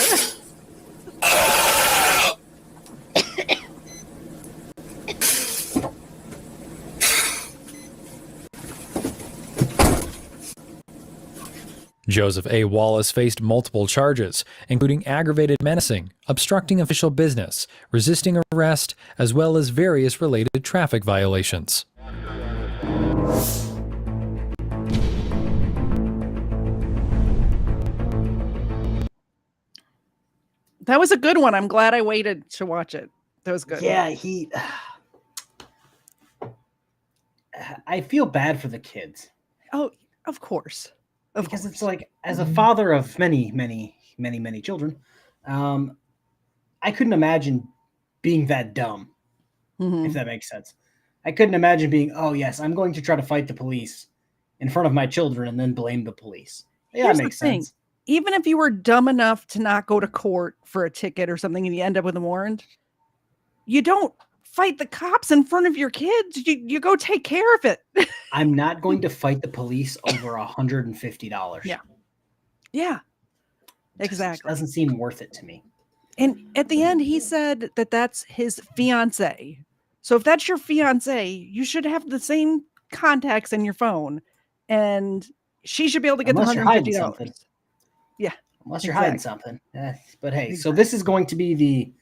Joseph A. Wallace faced multiple charges, including aggravated menacing, obstructing official business, resisting arrest, as well as various related traffic violations. That was a good one. I'm glad I waited to watch it. That was good. Yeah, I feel bad for the kids. Oh, of course. Because it's like, as a father of many, many, many, many children, I couldn't imagine being that dumb, if that makes sense. I couldn't imagine being, oh yes, I'm going to try to fight the police in front of my children and then blame the police. Yeah, Here's that makes the thing. sense. Even if you were dumb enough to not go to court for a ticket or something and you end up with a warrant, you don't fight the cops in front of your kids. You go take care of it. I'm not going to fight the police over $150. Yeah. Yeah. Exactly. It doesn't seem worth it to me. And at the end, he said that that's his fiance. So if that's your fiance, you should have the same contacts in your phone, and she should be able to get Unless the you're hiding $150. something. Yeah. Unless you're hiding something. But hey, so this is going to be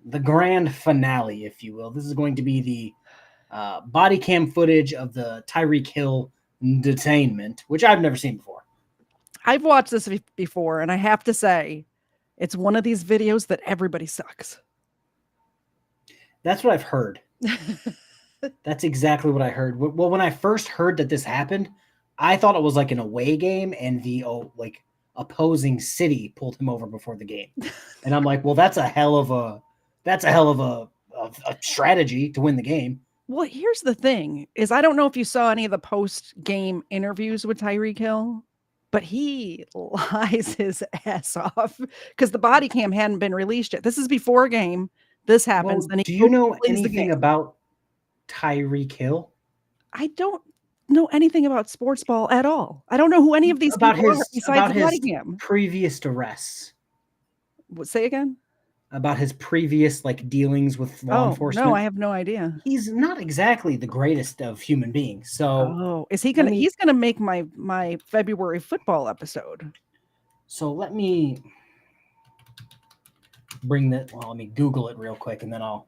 the grand finale, if you will. This is going to be the body cam footage of the Tyreek Hill detainment, which I've never seen before. I've watched this before, and I have to say, It's one of these videos that everybody sucks. That's what I've heard. That's exactly what I heard. Well, when I first heard that this happened, I thought it was like an away game and the opposing city pulled him over before the game. And I'm like, well, that's a hell of a strategy to win the game. Well, here's the thing is I don't know if you saw any of the post-game interviews with Tyreek Hill, but he lies his ass off because the body cam hadn't been released yet. This is before a game. This happens. Well, do you know anything about Tyreek Hill? I don't know anything about sports ball at all. I don't know who any of these people are besides the body cam. Previous arrests. Say again? About his previous dealings with law enforcement. No, I have no idea. He's not exactly the greatest of human beings. So is he gonna he's gonna make my February football episode. So let me bring that. Well, let me Google it real quick and then I'll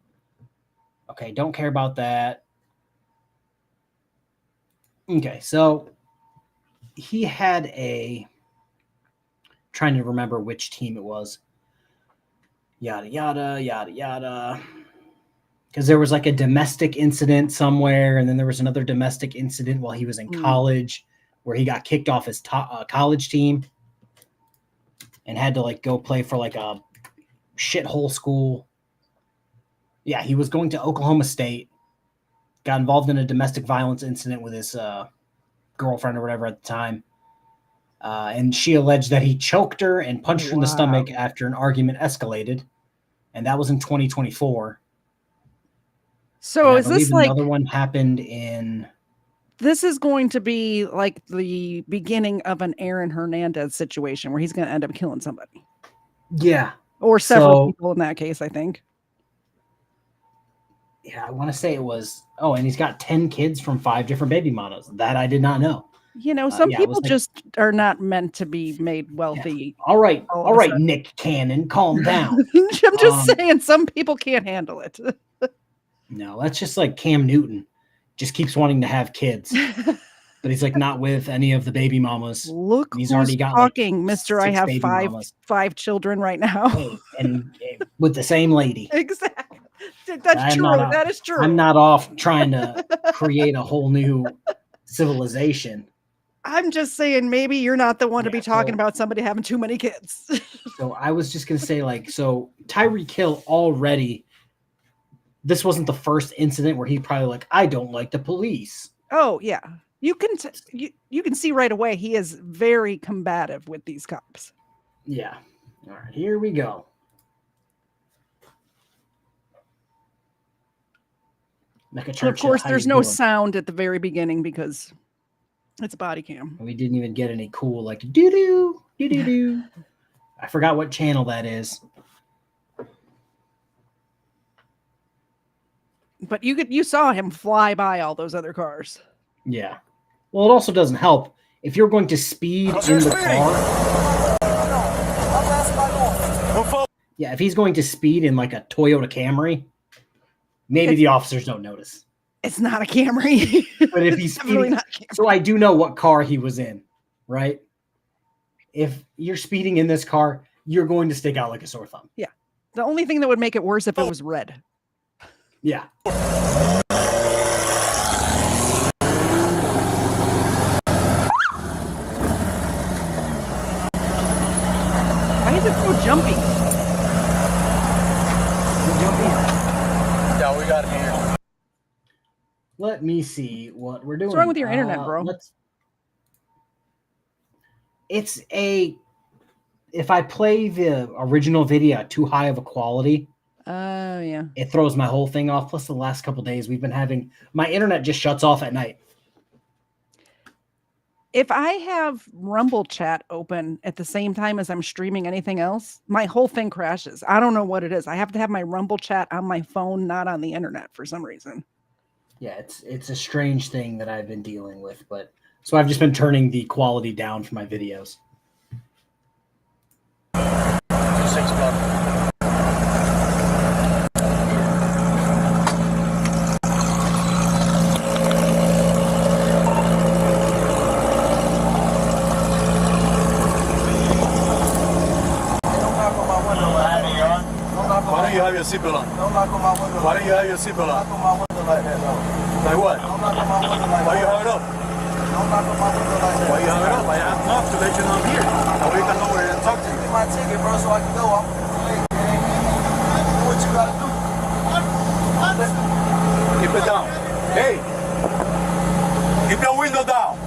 don't care about that. Okay, so he had trying to remember which team it was. Yada, yada, yada, yada. Because there was a domestic incident somewhere, and then there was another domestic incident while he was in college where he got kicked off his college team and had to go play for a shithole school. Yeah, he was going to Oklahoma State, got involved in a domestic violence incident with his girlfriend or whatever at the time. And she alleged that he choked her and punched her in the stomach after an argument escalated. And that was in 2024. So is this another one happened in... This is going to be the beginning of an Aaron Hernandez situation where he's going to end up killing somebody. Yeah. Or several people in that case, I think. Yeah, I want to say it was... Oh, and he's got 10 kids from 5 different baby mamas. That I did not know. Some people just are not meant to be made wealthy. Yeah. All right, Nick Cannon, calm down. I'm just saying some people can't handle it. No, that's just like Cam Newton. Just keeps wanting to have kids. But he's not with any of the baby mamas. Look, he's already got talking, Mister. I have five children right now. and with the same lady. Exactly. That's true. That is true. I'm not off trying to create a whole new civilization. I'm just saying maybe you're not the one to be talking about somebody having too many kids. So I was just going to say so Tyreek Hill already, this wasn't the first incident where he probably I don't like the police. Oh yeah. You can see right away he is very combative with these cops. Yeah. All right, here we go. Of course, there's no sound at the very beginning because it's a body cam. We didn't even get any cool doo-doo, doo-doo-doo. I forgot what channel that is. But you saw him fly by all those other cars. Yeah. Well, it also doesn't help if you're going to speed in the car. Yeah, if he's going to speed in a Toyota Camry, maybe the officers don't notice. It's not a Camry. But if he's speeding, so I do know what car he was in, right? If you're speeding in this car, you're going to stick out like a sore thumb. Yeah. The only thing that would make it worse if it was red. Yeah. Why is it so jumpy? Yeah, we got it here. Let me see what we're doing. What's wrong with your internet, bro? If I play the original video at too high of a quality, yeah, it throws my whole thing off. Plus the last couple of days we've been having, my internet just shuts off at night. If I have Rumble chat open at the same time as I'm streaming anything else, my whole thing crashes. I don't know what it is. I have to have my Rumble chat on my phone, not on the internet for some reason. Yeah, it's a strange thing that I've been dealing with, but so I've just been turning the quality down for my videos. your seatbelt on? Don't knock on my window. Why do you have your seatbelt on? Knock on my window like that, though. Like what? Don't knock on my window like Why that. you have it up? Don't knock on my window like that. Why you have it up? I have enough to let you know I'm here. That way you can know where to talk to you. Give me my ticket, bro, so I can go. I'm late, man. Do what you gotta do. Keep it down. Hey! Keep your window down.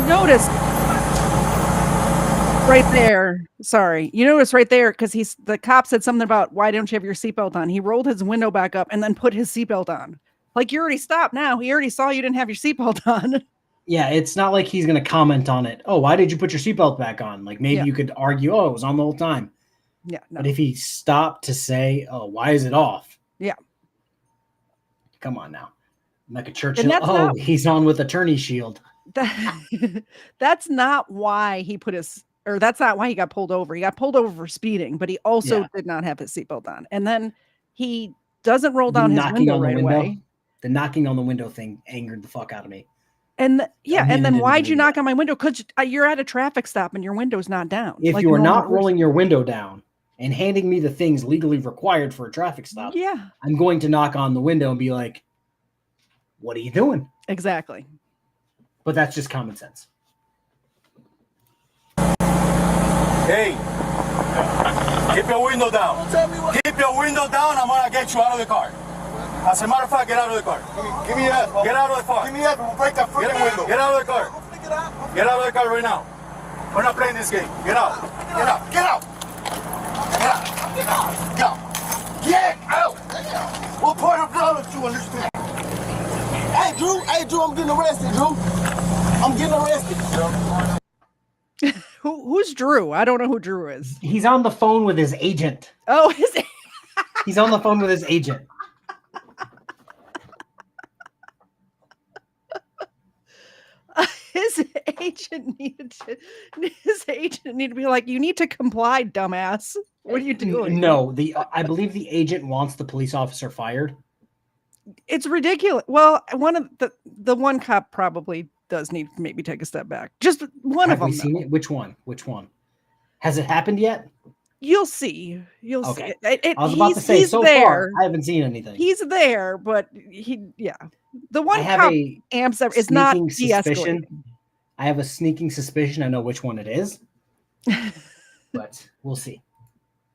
Notice right there. Sorry, you notice right there because the cop said something about why don't you have your seatbelt on? He rolled his window back up and then put his seatbelt on. Like, you already stopped now. He already saw you didn't have your seatbelt on. Yeah, it's not like he's going to comment on it. Oh, why did you put your seatbelt back on? Like, maybe you could argue, oh, it was on the whole time. Yeah. No. But if he stopped to say, oh, why is it off? Yeah. Come on now. Like a Churchill. He's on with attorney shield. That's not why he put his, or that's not why he got pulled over. He got pulled over for speeding, but he also did not have his seatbelt on. And then he doesn't roll down his window right away. The knocking on the window thing angered the fuck out of me. And and then why'd you knock on my window? Because you're at a traffic stop and your window's not down. If you are not rolling your window down and handing me the things legally required for a traffic stop, I'm going to knock on the window and be like, what are you doing? Exactly. But that's just common sense. Hey! Keep your window down. Keep your window down. I'm going to get you out of the car. As a matter of fact, get out of the car. Give me that. Get out of the car. Give me that. We'll break that freaking window. Get out of the car. Get out of the car right now. We're not playing this game. Get out. Get out. Get out. Get out. Get out. Get out. Get out. What part of blood do you understand? Hey, Drew, I'm getting arrested, Drew. I'm getting arrested. Who's Drew? I don't know who Drew is. He's on the phone with his agent. Oh, he's on the phone with his agent. His agent needed to be like, you need to comply, dumbass. What are you doing? No, I believe the agent wants the police officer fired. It's ridiculous. Well, one of the one cop probably does need to maybe take a step back. Just one of them. Have we seen it? Which one? Has it happened yet? You'll see. You'll see. I was about to say, so far, I haven't seen anything. He's there, but the one cop amps up is not de-escalating. I have a sneaking suspicion I know which one it is, but we'll see.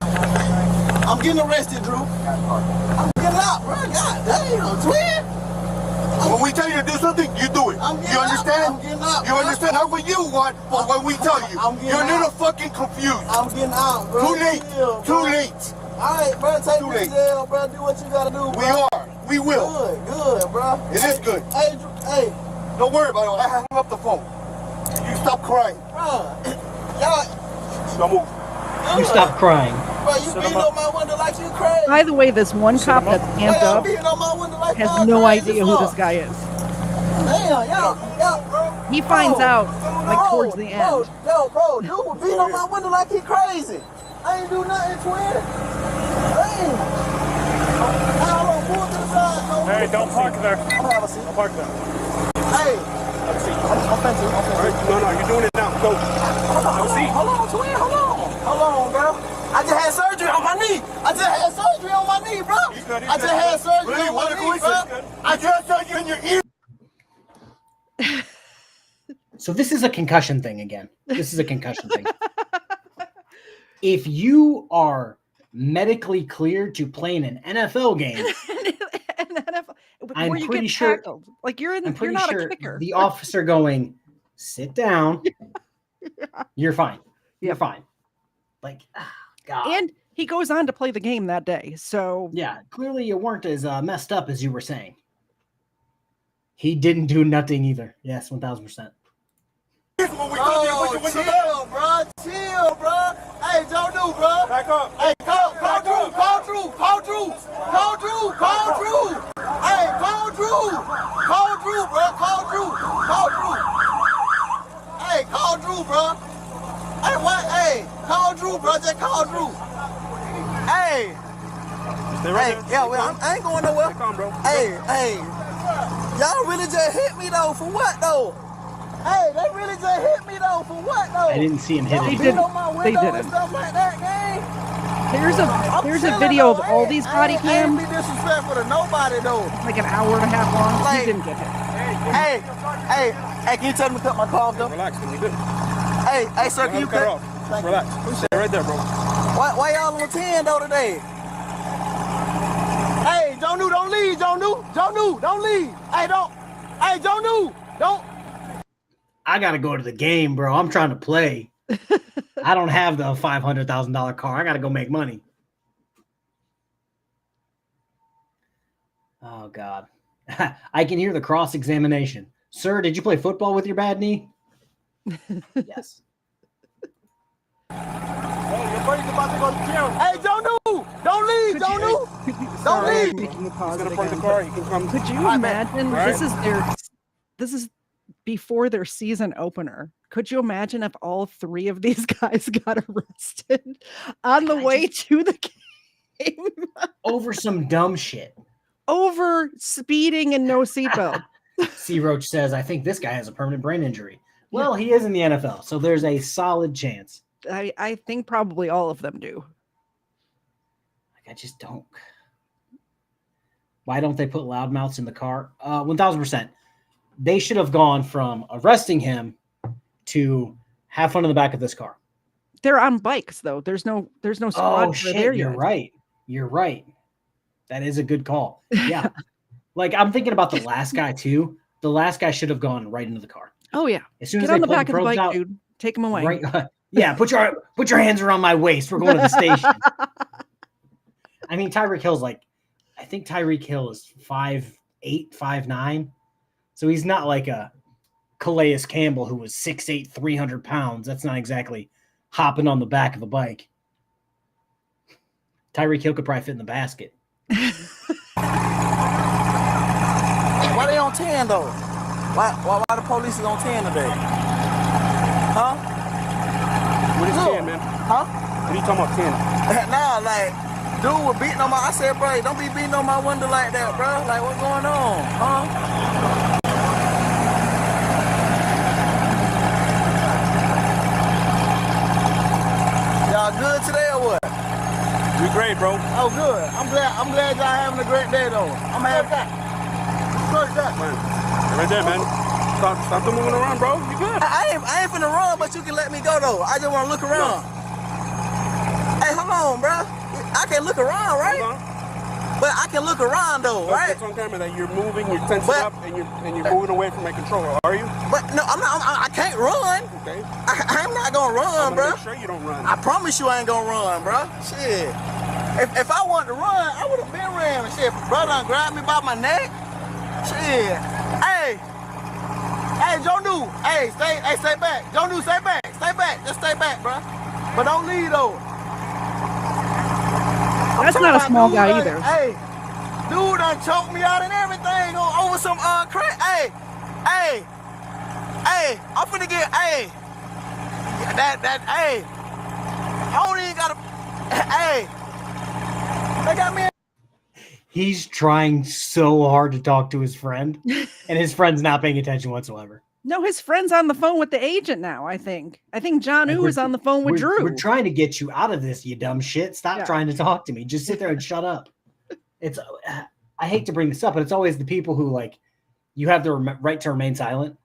I'm getting arrested, Drew. I'm getting out, bro. God damn, twin. When we tell you to do something, you do it. You understand? I'm getting out. You understand? Not what you want, but what we tell you. You're a little fucking confused. I'm getting out, bro. Too late. Too late. All right, bro. Take me to jail, bro. Do what you gotta do, bro. We are. We will. Good, bro. It is good. Hey, Drew, hey. Don't worry about it. I hung up the phone. You stop crying. Bro, y'all. Now move. You stop crying. Bro, you beating on my window like you crazy. By the way, this one cop that's amped up has no idea who this guy is. Damn, y'all, he finds out like towards the end. Bro, dude was beating on my window like he crazy. I ain't do nothing, twin. Damn. Hey, don't park there. I'm gonna have a seat. Don't park there. Hey. Have a seat. I'm fancy. No, you're doing it now. Go. Hold on, twin. Hold on, bro. I just had surgery on my knee. I just had surgery on my knee, bro. I just had surgery on my knee, bro. I just had surgery in your ear. So this is a concussion thing again. This is a concussion thing. If you are medically cleared to play in an NFL game, I'm pretty sure. Like you're not a kicker. The officer going, sit down. You're fine. You're fine. Like, God. And he goes on to play the game that day. So yeah, clearly you weren't as messed up as you were saying. He didn't do nothing either. Yes, 1,000%. Chill, bro. Chill, bro. Hey, don't do, bro. Back up. Hey, call Drew. Hey, call Drew, bro. Call Drew. Hey, call Drew, bro. Hey, what? Hey, call Drew, bro. Just call Drew. Hey. I ain't going nowhere. Come, bro. Hey. Y'all really just hit me, though. For what, though? Hey, they really just hit me though. For what though? I didn't see him hit They him. didn't. On my window They didn't. and stuff like that, gang. There's a video of all these body I ain't cams, be disrespectful to nobody though. like an hour and a half long. Like- He didn't get hit. Hey, can you tell me to cut my car off though? Relax, can you do? Hey, sir, can you cut off? Thank you. Relax. Stay right there, bro. Why y'all on 10 though today? Hey, don't leave, don't leave. Hey, don't. I gotta go to the game, bro. I'm trying to play. I don't have the $500,000 car. I gotta go make money. Oh God. I can hear the cross-examination. Sir, did you play football with your bad knee? Yes. Hey, your buddy's about to go to jail. Hey, don't leave. Sorry, leave. I'm making a pause He's gonna park the car. You can come. Could you imagine? This is before their season opener. Could you imagine if all three of these guys got arrested on the way to the game Over some dumb shit. over speeding and no seatbelt? C. Roach says, I think this guy has a permanent brain injury. Well, he is in the NFL, so there's a solid chance. I think probably all of them do. I just don't. Why don't they put loudmouths in the car? 1,000%. They should have gone from arresting him to have fun in the back of this car. They're on bikes though. There's no squad Oh, for shit, there you're yet. right. You're right. That is a good call. Yeah. Like, I'm thinking about the last guy, too. The last guy should have gone right into the car. Oh yeah. As soon as Get on they the pulled back of the probes bike, out, dude. Take him away. right, yeah, put your hands around my waist. We're going to the station. I mean, Tyreek Hill's I think Tyreek Hill is 5'8", 5'9". So he's not like a Calais Campbell who was 6'8", 300 pounds. That's not exactly hopping on the back of a bike. Tyreek Hill could probably fit in the basket. Why they on 10 though? Why the police is on 10 today? Huh? What is 10, man? Huh? What are you talking about 10? Nah, like, dude was beating on my. I said, bro, don't be beating on my window like that, bro. Like, what's going on? Huh? Y'all good today or what? We great, bro. Oh, good. I'm glad y'all having a great day though. I'm having that. Man, right there, man. Stop moving around, bro. You good? I ain't finna run, but you can let me go though. I just wanna look around. Hey, hold on, bro. I can look around, right? But I can look around though, right? It's on camera that you're moving, you're tensing up, and you're moving away from my control. Are you? But no, I'm not. I can't run. Okay. I'm not gonna run, bro. Make sure you don't run. I promise you I ain't gonna run, bro. Shit. If I wanted to run, I would have been ran. Shit, bro done grabbed me by my neck. Shit. Hey, Jondu. Hey, stay back. Jondu, stay back. Just stay back, bro. But don't leave though. That's not a small guy either. Hey, dude done choked me out and everything over some crack. Hey, I'm finna get, hey, I don't even gotta, hey, they got me. He's trying so hard to talk to his friend, and his friend's not paying attention whatsoever. No, his friend's on the phone with the agent now, I think. I think John Ooh is on the phone with Drew. We're trying to get you out of this, you dumb shit. Stop trying to talk to me. Just sit there and shut up. It's I hate to bring this up, but it's always the people who, like, you have the right to remain silent.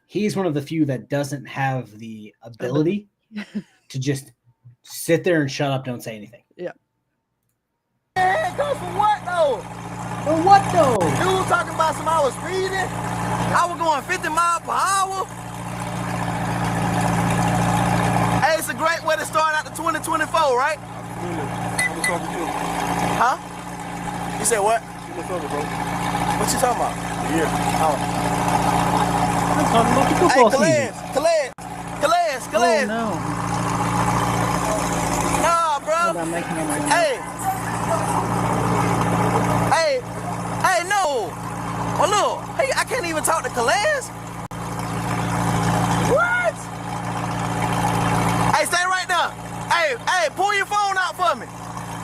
He's one of the few that doesn't have the ability to just sit there and shut up, don't say anything. Yeah. Man, go for what though? For what though? Dude talking about some I was speeding. I was going 50 miles per hour. Hey, it's a great way to start out the 2024, right? Huh? You said what? What you talking about? Yeah. Oh. I'm talking about the football season. Calais. Oh, no. Nah, bro. Hold on, making him right now. Hey, no. Oh, look. Hey, I can't even talk to Calais. What? Hey, stay right there. Hey, pull your phone out for me.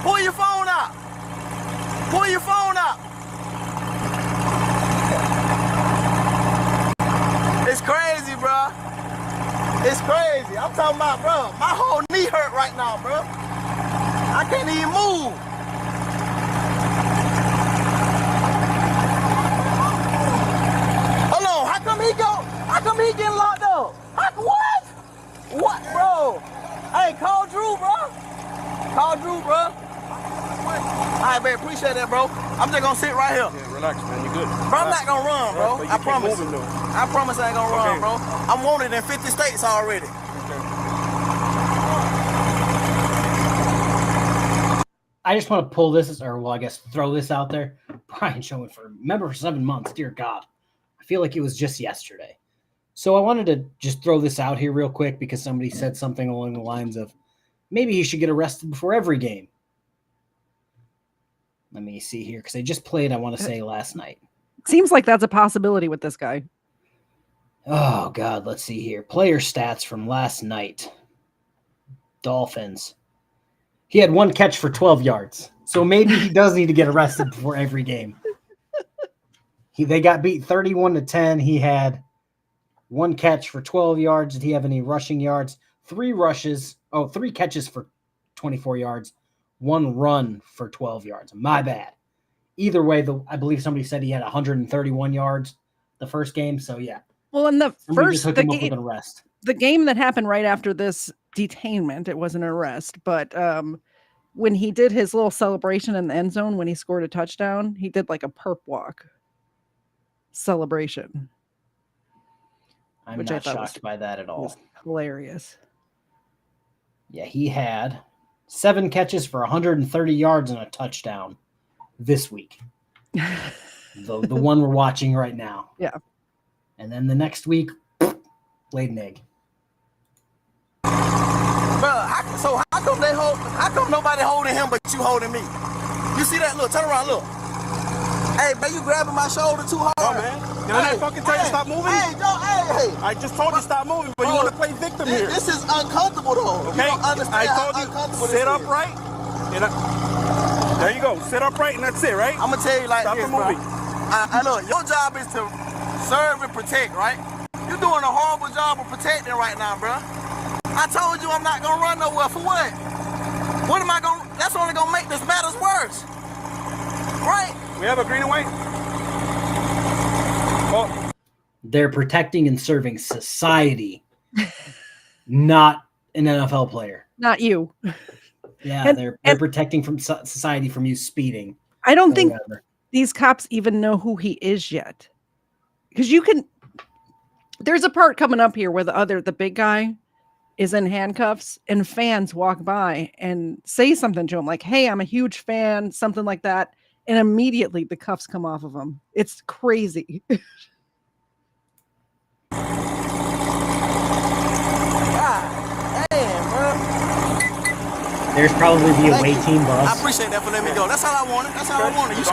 Pull your phone out. It's crazy. talking about, bro? My whole knee hurt right now, bro. I can't even move. Hold on, how come he getting locked up? What? What, bro? Hey, call Drew, bro. Call Drew, bro. All right, man, appreciate that, bro. I'm just gonna sit right here. Yeah, relax, man. You good? Bro, I'm not gonna run, bro. I promise. I promise I ain't gonna run, bro. I'm wanted in 50 states already. I just want to pull this, or well, I guess throw this out there. Brian Showman for 7 months. Dear God, I feel like it was just yesterday. So I wanted to just throw this out here real quick because somebody said something along the lines of maybe he should get arrested before every game. Let me see here because they just played, I want to say, last night. Seems like that's a possibility with this guy. Oh, God, let's see here. Player stats from last night. Dolphins. He had 1 catch for 12 yards. So maybe he does need to get arrested before every game. They got beat 31-10. He had 1 catch for 12 yards. Did he have any rushing yards? 3 catches for 24 yards. 1 run for 12 yards. My bad. Either way, I believe somebody said he had 131 yards the first game. So, yeah. Well, in the the game that happened right after this detainment, it wasn't an arrest, but when he did his little celebration in the end zone when he scored a touchdown, he did like a perp walk celebration. I'm not shocked by that at all. Hilarious. Yeah, he had 7 catches for 130 yards and a touchdown this week. the one we're watching right now. Yeah. And then the next week, laid an egg. Bro, how come nobody holding him but you holding me? You see that? Look, turn around, look. Hey, man, you grabbing my shoulder too hard. Oh, man. Did I fucking tell you to stop moving? Hey. I just told you to stop moving, but you want to play victim here. This is uncomfortable, though. Okay? You don't understand I how told uncomfortable you, sit upright. There you go. Sit upright, and that's it, right? I'm going to tell you like stop this, the movie. Look, your job is to serve and protect, right? You're doing a horrible job of protecting right now, bro. I told you I'm not going to run nowhere. For what? What am I going to... That's only going to make this matters worse. Right? We have a green and white. Oh. They're protecting and serving society, not an NFL player. Not you. Yeah, they're protecting from society from you speeding. I don't think these cops even know who he is yet. Because there's a part coming up here where the big guy is in handcuffs and fans walk by and say something to him like, hey, I'm a huge fan, something like that. And immediately the cuffs come off of him. It's crazy. There's probably the away team bus. I appreciate that for letting me go. That's all I wanted. You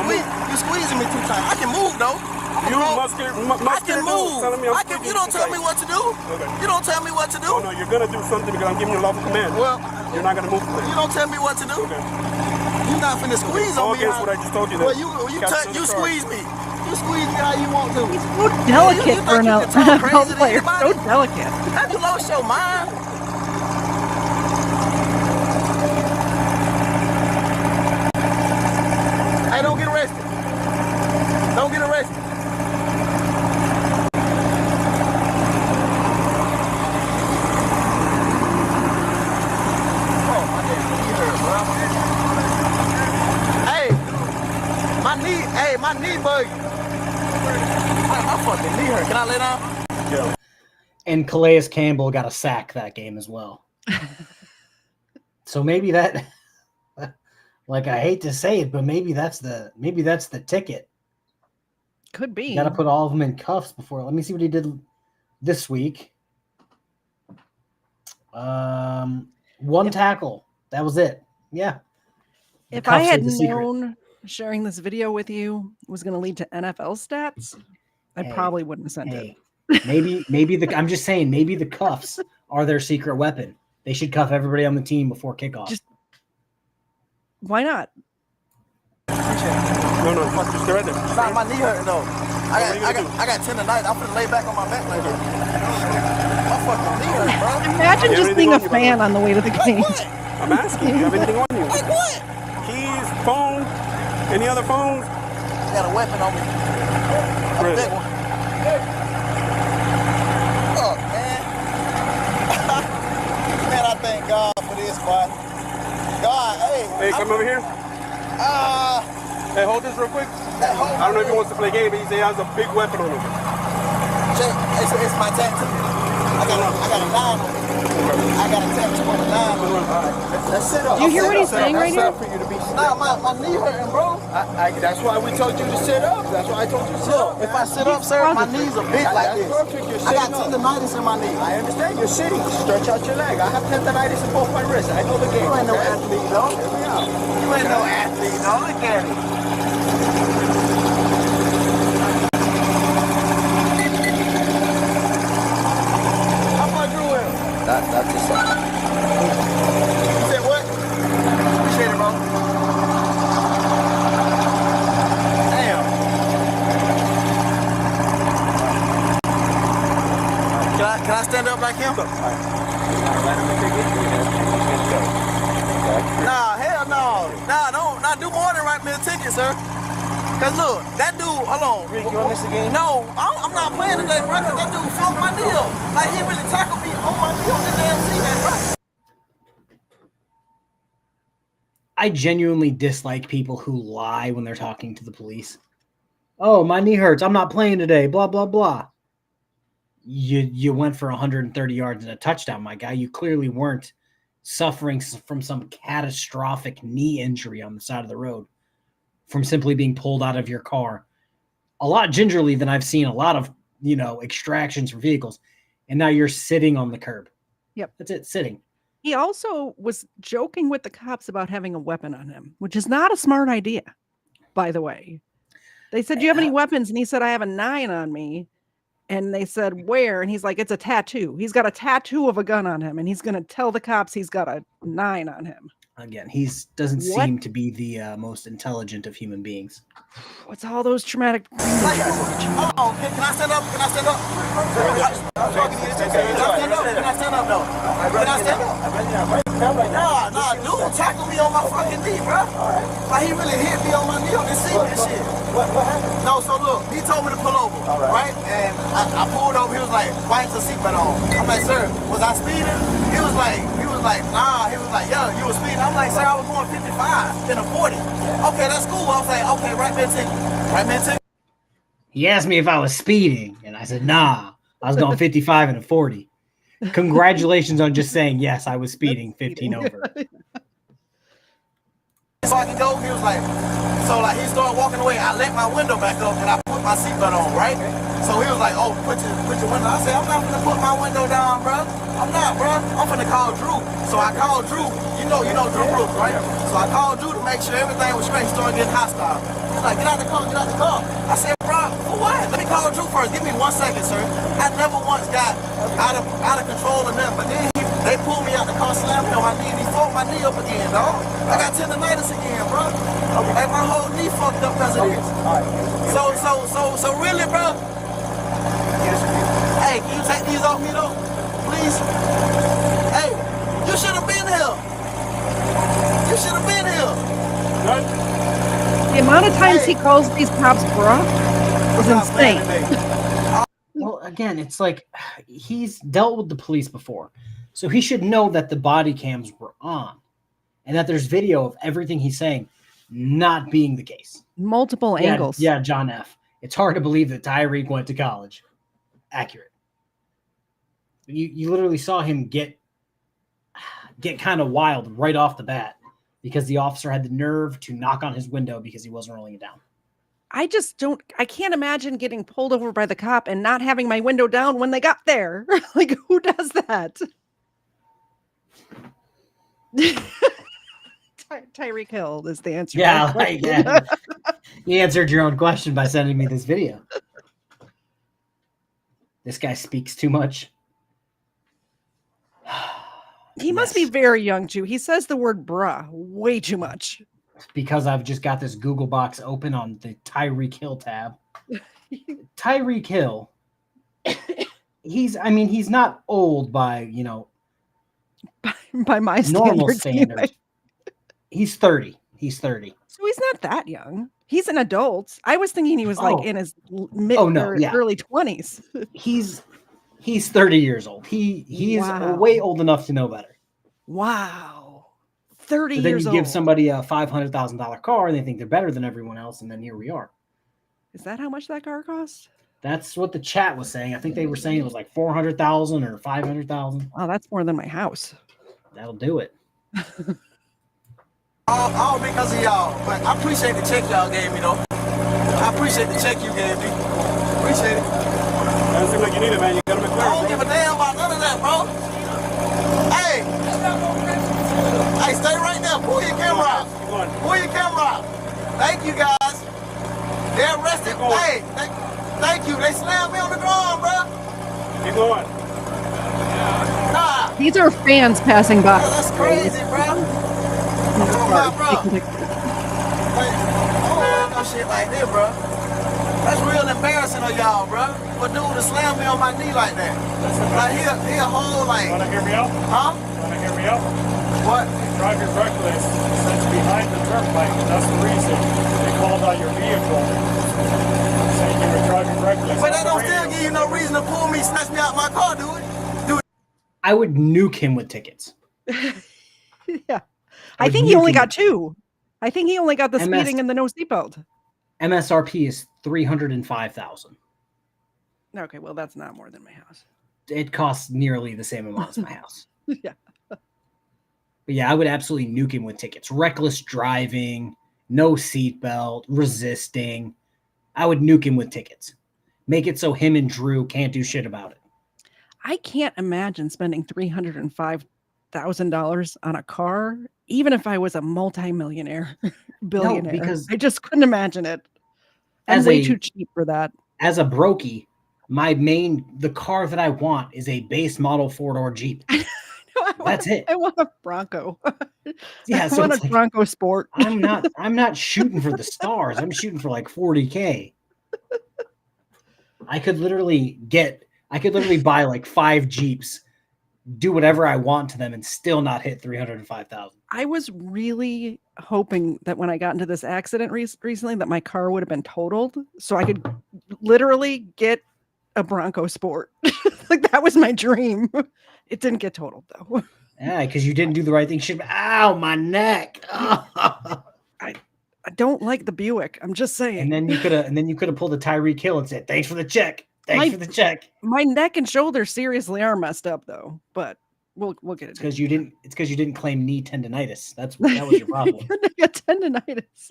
squeezing me too tight. I can move though. I can move. You don't tell me what to do. Okay. You don't tell me what to do. Oh, no, you're gonna do something because I'm giving you a lawful command. Well, you're not gonna move. You don't tell me what to do. Okay. You're not finna squeeze on me. That's what I just told you. Well, you squeeze me. You squeeze me how you want to. He's so delicate for an NFL player. So delicate. Have you lost your mind? Hey, don't get arrested. Don't get arrested. Oh, my damn knee hurt, bro. Hey, my knee bug. My fucking knee hurt. Can I lay down? Yeah. And Calais Campbell got a sack that game as well. So maybe that... Like, I hate to say it, but maybe that's the ticket. Could be. You got to put all of them in cuffs before. Let me see what he did this week. 1 tackle. That was it. Yeah. If I had known sharing this video with you was going to lead to NFL stats, I probably wouldn't have sent it. maybe I'm just saying, maybe the cuffs are their secret weapon. They should cuff everybody on the team before kickoff. Why not? No, fuck, just get right there. Nah, my knee hurting though. I got tendonitis. I'm finna lay back on my back like that. My fucking knee Imagine just being a fan on the way to the game. I'm asking, do you have anything on you? Like what? Keys, phone, any other phones? I got a weapon on me. A big one. Oh, man. Man, I thank God for this, boy. God, hey. Hey, come over here. Hey, hold this real quick. I don't know if he wants to play game, but he said he has a big weapon on him. It's my tattoo. I got a 9 on me. I got a tattoo on the 9 on me. Let's sit up. Do you hear what he's saying right now? For you to be nah, my knee hurting, bro. That's why we told you to sit up. That's why I told you to sit up. If I sit up, sir, my knees are big like this. Perfect. You're I got sitting up. tendonitis in my knee. I understand. You're sitting. Stretch out your leg. I have tendonitis in both my wrists. I know the game. You ain't no athlete, though. You ain't no athlete, though. Look at it. How much Drew in? That's just something. You said what? Appreciate it, bro. Damn. Can I stand up like him? Nah, hell no. Nah, don't do more than write me a ticket, sir. Cause look, that dude, hold on. Rick, you on this again? No, I'm not playing today, bro. Cause that dude fucked my knee up. Like he really tackled me on my knee on the damn seat, man, bro. I genuinely dislike people who lie when they're talking to the police. Oh, my knee hurts. I'm not playing today. Blah, blah, blah. You went for 130 yards and a touchdown, my guy. You clearly weren't suffering from some catastrophic knee injury on the side of the road from simply being pulled out of your car. A lot gingerly than I've seen a lot of, extractions from vehicles. And now you're sitting on the curb. Yep. That's it, sitting. He also was joking with the cops about having a weapon on him, which is not a smart idea, by the way. They said, do you have any weapons? And he said, I have a 9 on me. And they said, where? And he's like, it's a tattoo. He's got a tattoo of a gun on him. And he's going to tell the cops he's got a 9 on him. Again, he doesn't seem to be the most intelligent of human beings. What's all those traumatic... Oh, can I stand up? Can I stand up? Can I stand up, though? Can I stand up? Nah, dude tackled me on my fucking knee, bro. Like, he really hit me on my knee on the seat and shit. What happened? No, so look, he told me to pull over, right? And I pulled over, he was like, why ain't your seatbelt on? I'm like, sir, was I speeding? He was like, nah. He was like, yo, you were speeding. I'm like, sir, I was going 55 in a 40. Okay, that's cool. I was like, okay, right me a ticket. Right me a ticket. He asked me if I was speeding, and I said, nah, I was going 55 and a 40. Congratulations on just saying, yes, I was speeding 15 over. So I can go, he was like, he started walking away. I let my window back up and I put my seatbelt on, right? So he was like, oh, put your window. I said, I'm not gonna put my window down, bro. I'm not, bro. I'm gonna call Drew. So I called Drew. You know Drew Brooks, right? So I called Drew to make sure everything was straight. He started getting hostile. He's like, get out the car, get out the car. I said, bro, for what? Let me call Drew first. Give me 1 second, sir. I never once got out of control or nothing. But then they pulled me out the car, slammed me on my knee, and he fucked my knee up again, dog. I got tendonitis again, bro. Like my whole knee fucked up because of this. So really, bro. Hey, can you take these off me though, please? Hey, you should have been here. You should have been here. The amount of times he calls these cops bruh is insane. Well, again, it's like he's dealt with the police before. So he should know that the body cams were on and that there's video of everything he's saying not being the case. Multiple angles. Yeah, John F. It's hard to believe that Tyreek went to college. Accurate. You literally saw him get kind of wild right off the bat because the officer had the nerve to knock on his window because he wasn't rolling it down. I can't imagine getting pulled over by the cop and not having my window down when they got there. Like, who does that? Tyreek Hill is the answer. Yeah, you answered your own question by sending me this video. This guy speaks too much. He must be very young, too. He says the word bruh way too much. Because I've just got this Google box open on the Tyreek Hill tab. Tyreek Hill he's not old by, by my normal standards. standards. Anyway. He's 30. He's 30. So he's not that young. He's an adult. I was thinking he was like in his mid or early 20s. He's 30 years old. He's way old enough to know better. Wow. 30 but then years you old. give somebody a $500,000 car and they think they're better than everyone else, and then here we are. Is that how much that car cost? That's what the chat was saying. I think they were saying it was like 400,000 or 500,000. Oh, that's more than my house. That'll do it. All because of y'all, but I appreciate the check y'all gave me, though. I appreciate the check you gave me. Appreciate it. Doesn't seem like you need it, man. You got to I don't give a damn about none of that, bro. Hey, stay right there. Pull your camera out. Pull your camera out. Thank you, guys. They're arrested. Hey, thank you. They slammed me on the ground, bro. Keep going. Nah. These are fans passing by. That's crazy, bro. Come on, bro. No shit like this, bro. That's real embarrassing of y'all, bro. For dude to slam me on my knee like that. Like he a whole like. Wanna hear me out? Huh? Wanna hear me out? What? Driving reckless, sent behind the turnpike. That's the reason they called out your vehicle. Saying you were driving reckless. But that don't still give you no reason to pull me, snatch me out my car, do it? I would nuke him with tickets. Yeah. I think he only got 2. I think he only got the speeding and the no seatbelt. MSRP is $305,000. Okay, well, that's not more than my house. It costs nearly the same amount as my house. Yeah. But yeah, I would absolutely nuke him with tickets. Reckless driving, no seatbelt, resisting. I would nuke him with tickets. Make it so him and Drew can't do shit about it. I can't imagine spending $305,000 on a car, even if I was a multimillionaire, billionaire. No, because I just couldn't imagine it. I'm way too cheap for that. As a brokey, the car that I want is a base model 4-door Jeep. That's it. I want a Bronco. Yeah, I want a Bronco Sport. I'm not shooting for the stars. I'm shooting for like 40K. I could literally buy like 5 Jeeps, do whatever I want to them, and still not hit 305,000. I was really hoping that when I got into this accident recently, that my car would have been totaled, so I could literally get a Bronco Sport. Like that was my dream. It didn't get totaled though. Yeah, because you didn't do the right thing. Ow, my neck. I don't like the Buick. I'm just saying. And then you could have pulled a Tyreek Hill and said, "Thanks for the check. Thanks for the check." My neck and shoulders seriously are messed up though, but we'll get it. It's because you didn't claim knee tendonitis. That was your problem. Tendonitis.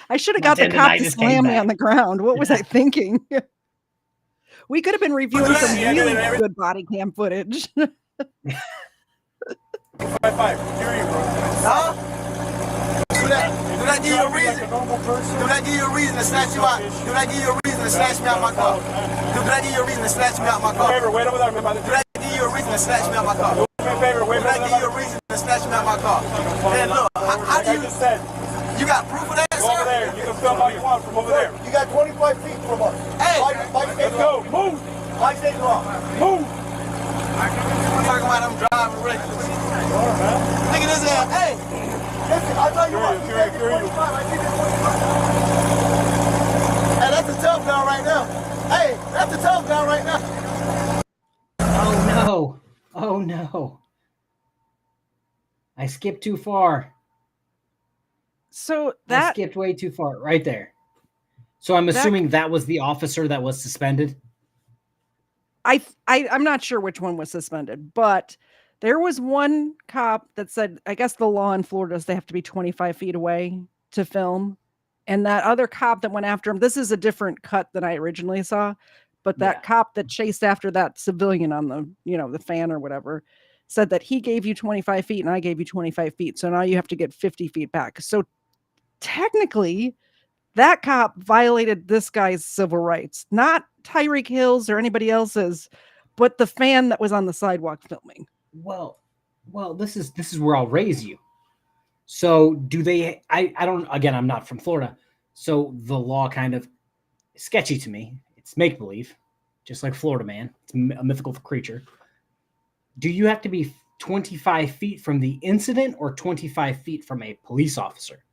I should have got the cop to slam me on the ground. What was I thinking? We could have been reviewing some really good body cam footage. 5-5. Hear you, bro. Huh? Do that give you a reason? Do that give you a reason to snatch you out? Do that give you a reason to snatch me out my car? Do that give you a reason to snatch me out my car? Favor, wait over there. Do that give you a reason to snatch me out my car? Do me a favor, wait over there. Do that give you a reason to snatch me out my car? And look, how do you just said? You got proof of that, sir? Over there. You can film all you want from over there. You got 25 feet from us. Hey, let's go. Move. Why stay wrong? Move. I'm talking about I'm driving reckless. Look at this ass. Hey, listen, I'll tell you what. You take it 25, I give it 25. Hey, that's a tough guy right now. Hey, that's a tough guy right now. Oh no. Oh no. I skipped too far. So I skipped way too far right there. So I'm assuming that was the officer that was suspended. I'm not sure which one was suspended, but there was one cop that said, I guess the law in Florida is they have to be 25 feet away to film. And that other cop that went after him, this is a different cut than I originally saw, but that cop that chased after that civilian on the, the fan or whatever, said that he gave you 25 feet and I gave you 25 feet. So now you have to get 50 feet back. So technically, that cop violated this guy's civil rights, not Tyreek Hill's or anybody else's, but the fan that was on the sidewalk filming. Well, this is where I'll raise you. So do they? I don't. Again, I'm not from Florida, so the law kind of sketchy to me. It's make believe. just like Florida Man. It's a mythical creature. Do you have to be 25 feet from the incident or 25 feet from a police officer?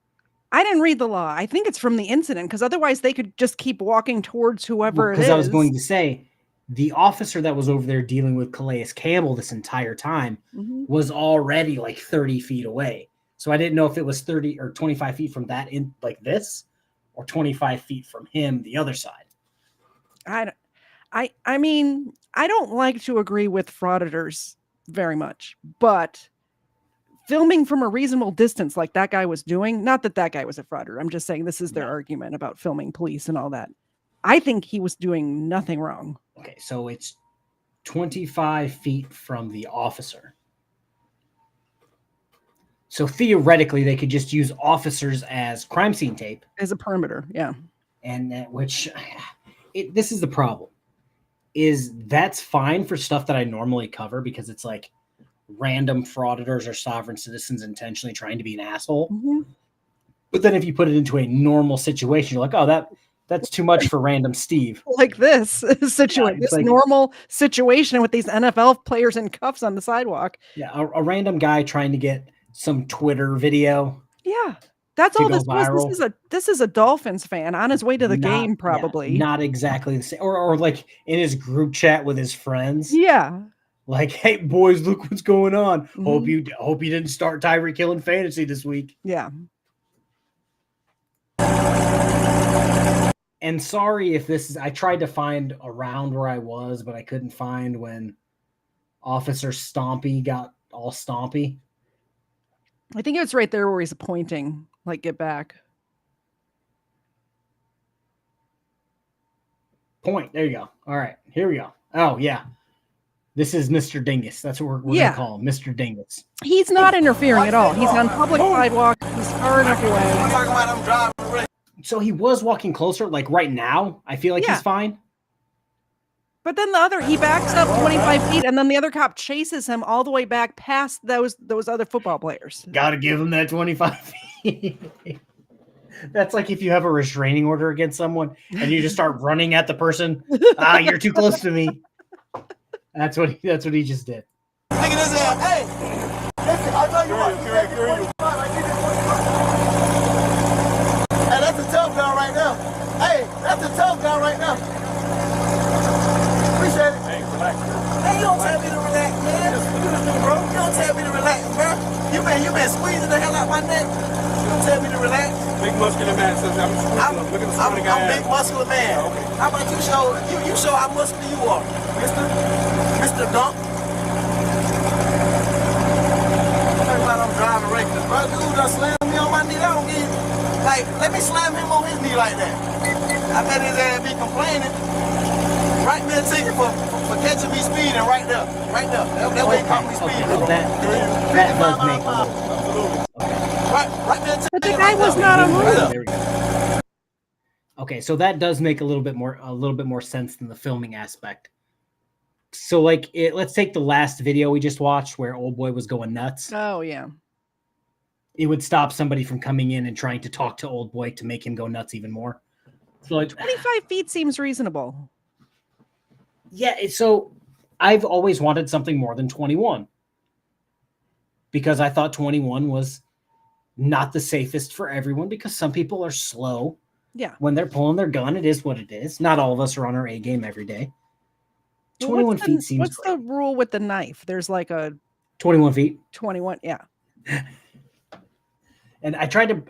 I didn't read the law. I think it's from the incident because otherwise they could just keep walking towards whoever it is. Because I was going to say, the officer that was over there dealing with Calais Campbell this entire time was already like 30 feet away. So I didn't know if it was 30 or 25 feet from that in like this or 25 feet from him, the other side. I mean, I don't like to agree with frauditors very much, but filming from a reasonable distance like that guy was doing, not that that guy was a frauder. I'm just saying this is their argument about filming police and all that. I think he was doing nothing wrong. Okay, so it's 25 feet from the officer. So theoretically, they could just use officers as crime scene tape. As a perimeter, yeah. And this is the problem. Is that's fine for stuff that I normally cover because it's like random frauditors or sovereign citizens intentionally trying to be an asshole. But then if you put it into a normal situation, you're like, oh, that's too much for random Steve. Like this situation, this like, normal situation with these NFL players in cuffs on the sidewalk. Yeah, a random guy trying to get some Twitter video. Yeah, that's all this was. This is a Dolphins fan on his way to the game, probably. Yeah, not exactly the same. Or like in his group chat with his friends. Yeah. Like, hey boys, look what's going on. Hope you didn't start Tyreek Hill in fantasy this week. Yeah. And sorry if this is, I tried to find around where I was, but I couldn't find when Officer Stompy got all stompy. I think it's right there where he's pointing, like, get back. Point. There you go. All right, here we go. Oh, yeah. This is Mr. Dingus. That's what we're going to call him, Mr. Dingus. He's not interfering at all. He's on public sidewalk. He's far enough away. So he was walking closer, like right now. I feel like he's fine. But then he backs up 25 feet, and then the other cop chases him all the way back past those other football players. Got to give him that 25 feet. That's like if you have a restraining order against someone and you just start running at the person. You're too close to me. That's what he just did. Look at this ass. Hey, listen, I'll tell you what. Hey, that's a tough guy right now. Hey, that's a tough guy right now. Appreciate it. Hey, relax. Hey, you don't tell me to relax, man. Bro, you don't tell me to relax, bro. You been squeezing the hell out my neck. You don't tell me to relax. Big muscular man says I'm big muscular man. Okay. How about you show how muscular you are, Mr. Dunk? Talking about I'm driving reckless, bro. Dude done slammed me on my knee. I don't get like, let me slam him on his knee like that. I bet his ass be complaining. Write me a ticket for catching me speeding right there. Right there. That way he caught me speeding. That does make a little. But the guy was not on road. There we go. Okay, so that does make a little bit more sense than the filming aspect. So, like, let's take the last video we just watched where old boy was going nuts. Oh yeah. It would stop somebody from coming in and trying to talk to old boy to make him go nuts even more. So, like, 25 feet seems reasonable. Yeah, so I've always wanted something more than 21 because I thought 21 was not the safest for everyone because some people are slow. Yeah. When they're pulling their gun, it is what it is. Not all of us are on our A game every day. 21 feet seems What's the rule with the knife? There's like a 21 feet. 21, yeah. And I tried to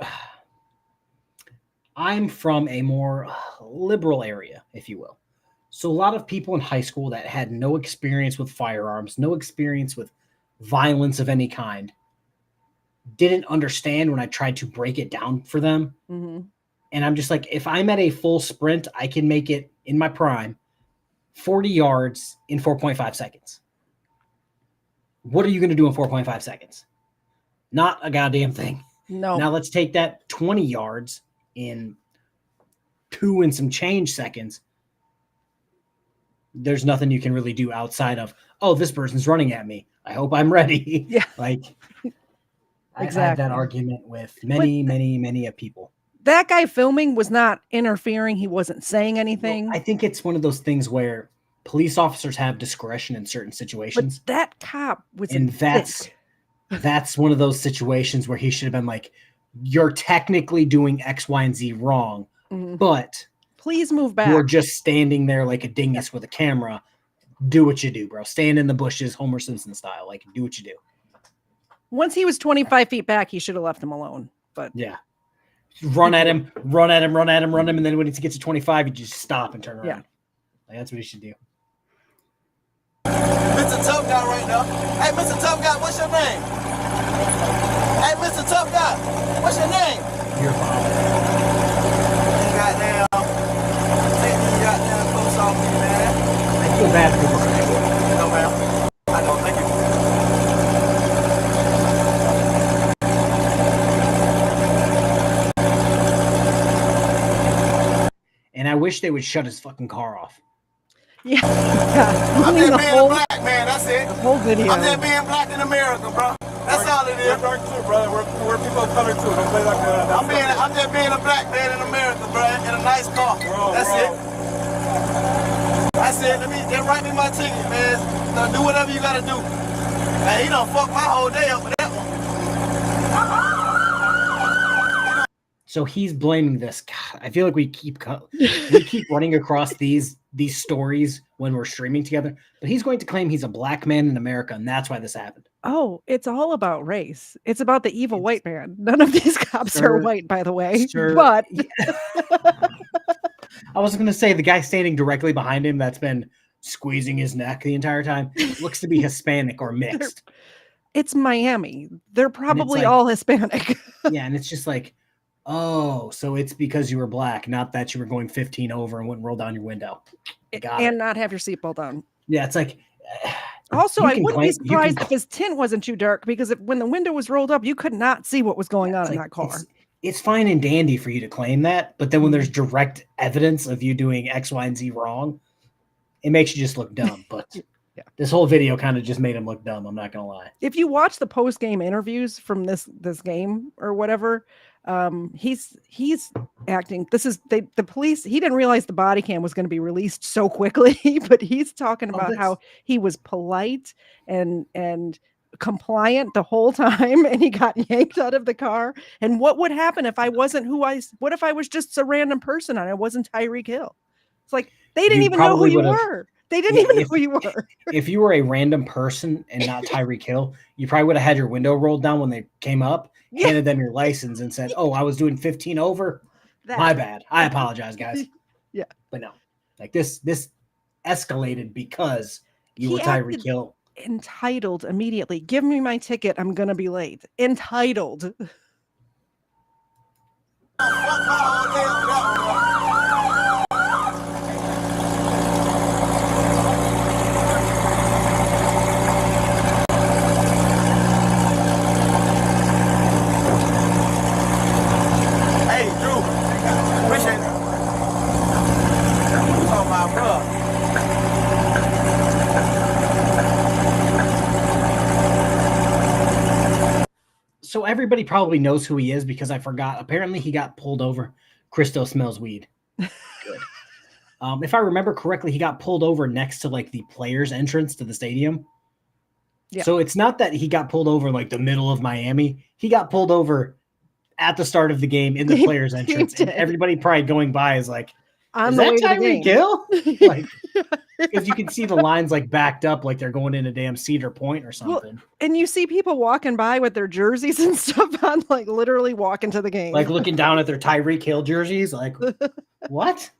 I'm from a more liberal area, if you will. So a lot of people in high school that had no experience with firearms, no experience with violence of any kind, didn't understand when I tried to break it down for them. Mm-hmm. And I'm just like, if I'm at a full sprint, I can make it in my prime 40 yards in 4.5 seconds. What are you going to do in 4.5 seconds? Not a goddamn thing. No. Now let's take that 20 yards in 2 and some change seconds. There's nothing you can really do outside of, oh, this person's running at me. I hope I'm ready. Yeah. Like, exactly. I've had that argument with many people. That guy filming was not interfering. He wasn't saying anything. Well, I think it's one of those things where police officers have discretion in certain situations. But that cop was And that's one of those situations where he should have been like, you're technically doing X, Y, and Z wrong, but please move back. You're just standing there like a dingus with a camera. Do what you do, bro. Stand in the bushes, Homer Simpson style. Like, do what you do. Once he was 25 feet back, he should have left him alone. But yeah. Run at him, and then when he gets to 25, you just stop and turn around. Yeah. Like, that's what he should do. Mr. Tough Guy right now. Hey, Mr. Tough Guy, what's your name? Hey, Mr. Tough Guy, what's your name? Your father. Goddamn. Take me goddamn close off me, man. I feel bad for this. No, ma'am. I know, thank you. And I wish they would shut his fucking car off. Yeah. I'm just being a black man, that's it. The whole video. I'm just being black in America, bro. That's all it is. We're dark too, brother. We're people of color too. Don't play like that. I'm just being a black man in America, bro, in a nice car. That's it. That's it. Just write me my ticket, man. Now, do whatever you gotta do. Man, he done fucked my whole day up with that one. So he's blaming this. God, I feel like we keep running across these stories when we're streaming together. But he's going to claim he's a black man in America, and that's why this happened. Oh, it's all about race. It's about the evil white man. None of these cops are white, by the way. But I was going to say the guy standing directly behind him that's been squeezing his neck the entire time looks to be Hispanic or mixed. It's Miami. They're probably all Hispanic. Yeah, and it's just like, oh, so it's because you were black, not that you were going 15 over and wouldn't roll down your window. And not have your seatbelt on. Yeah, it's like. Also, I wouldn't be surprised if his tint wasn't too dark, because when the window was rolled up, you could not see what was going on in that car. It's fine and dandy for you to claim that, but then when there's direct evidence of you doing X, Y, and Z wrong, it makes you just look dumb. But this whole video kind of just made him look dumb. I'm not gonna lie. If you watch the post-game interviews from this game or whatever, he's acting. This is the police. He didn't realize the body cam was going to be released so quickly, but he's talking about how he was polite and compliant the whole time, and he got yanked out of the car. And what would happen if I wasn't what if I was just a random person and I wasn't Tyreek Hill? It's like they didn't even know who you were. They didn't even know who you were. If you were a random person and not Tyreek Hill, you probably would have had your window rolled down when they came up, handed them your license, and said, "Oh, I was doing 15 over. My bad. I apologize, guys." Yeah, but no, like this escalated because you were Tyreek Hill. Entitled immediately. Give me my ticket. I'm gonna be late. Entitled. Hey, Drew. Appreciate it. Oh, my bro. So everybody probably knows who he is because I forgot. Apparently, he got pulled over. Christo smells weed. Good. If I remember correctly, he got pulled over next to like the players' entrance to the stadium. Yeah. So it's not that he got pulled over like the middle of Miami. He got pulled over at the start of the game in the players' entrance, and everybody probably going by is like, "Is that Tyreek Hill?" Like, because you can see the lines like backed up, like they're going in a damn Cedar Point or something. Well, and you see people walking by with their jerseys and stuff on, like literally walking to the game, like looking down at their Tyreek Hill jerseys, like, what?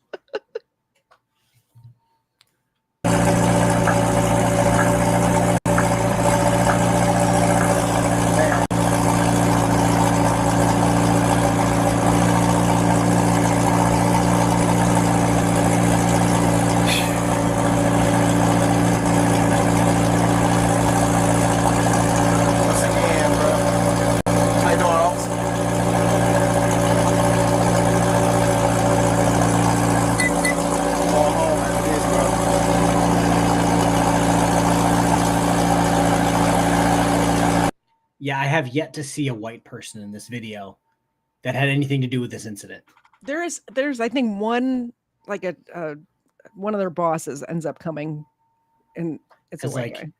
Yeah, I have yet to see a white person in this video that had anything to do with this incident. There's I think one like a one of their bosses ends up coming, and it's a white guy.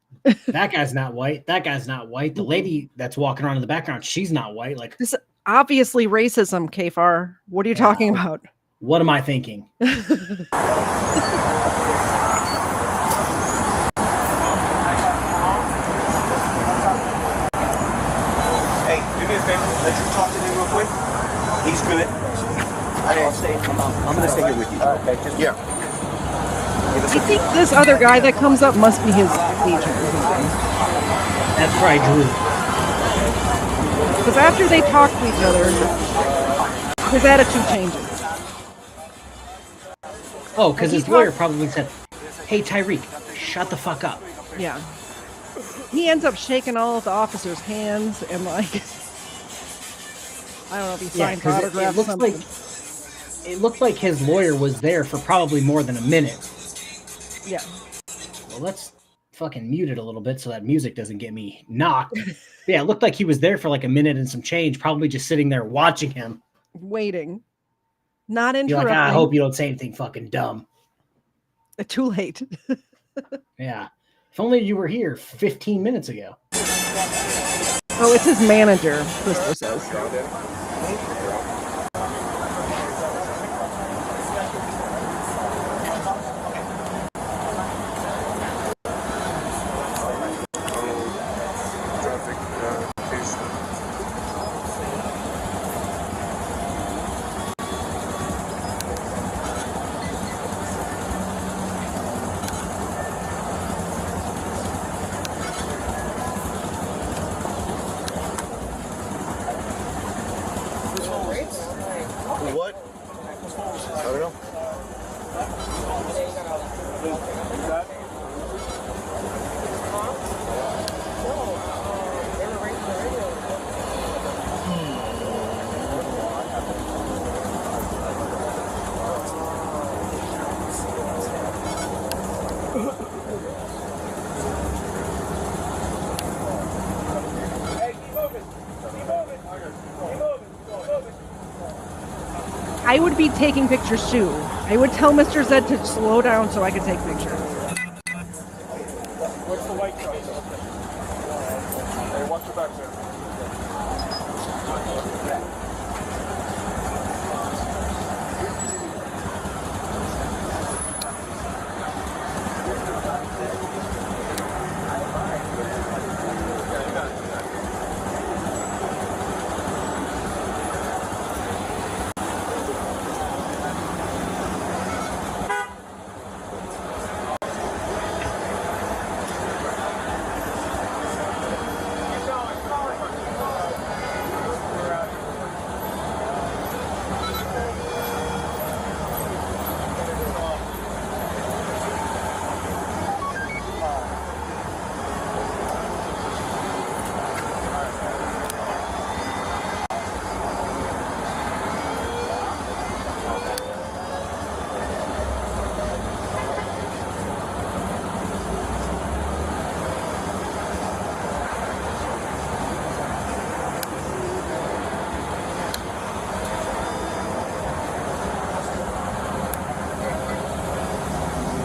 That guy's not white. That guy's not white. The lady that's walking around in the background, she's not white. Like, this obviously racism, KFARR. What are you talking about? What am I thinking? Hey, do me a favor. Let you talk to him real quick. He's good. I'm gonna stay here with you. Okay. Yeah. I think this other guy that comes up must be his agent or something. That's probably Drew. Because after they talk to each other, his attitude changes. Oh, because his lawyer probably said, "Hey, Tyreek, shut the fuck up." Yeah. He ends up shaking all of the officers' hands and like, I don't know if he signed autographs or something. It looked like his lawyer was there for probably more than a minute. Yeah. Well, let's fucking mute it a little bit so that music doesn't get me knocked. Yeah, it looked like he was there for like a minute and some change, probably just sitting there watching him. Waiting. Not You're interrupting. like, I hope you don't say anything fucking dumb. Too late. Yeah. If only you were here 15 minutes ago. Oh, it's his manager, Crystal says. What? I don't know. I would be taking pictures too. I would tell Mr. Zed to slow down so I could take pictures. What's the white truck? Hey, watch your back there.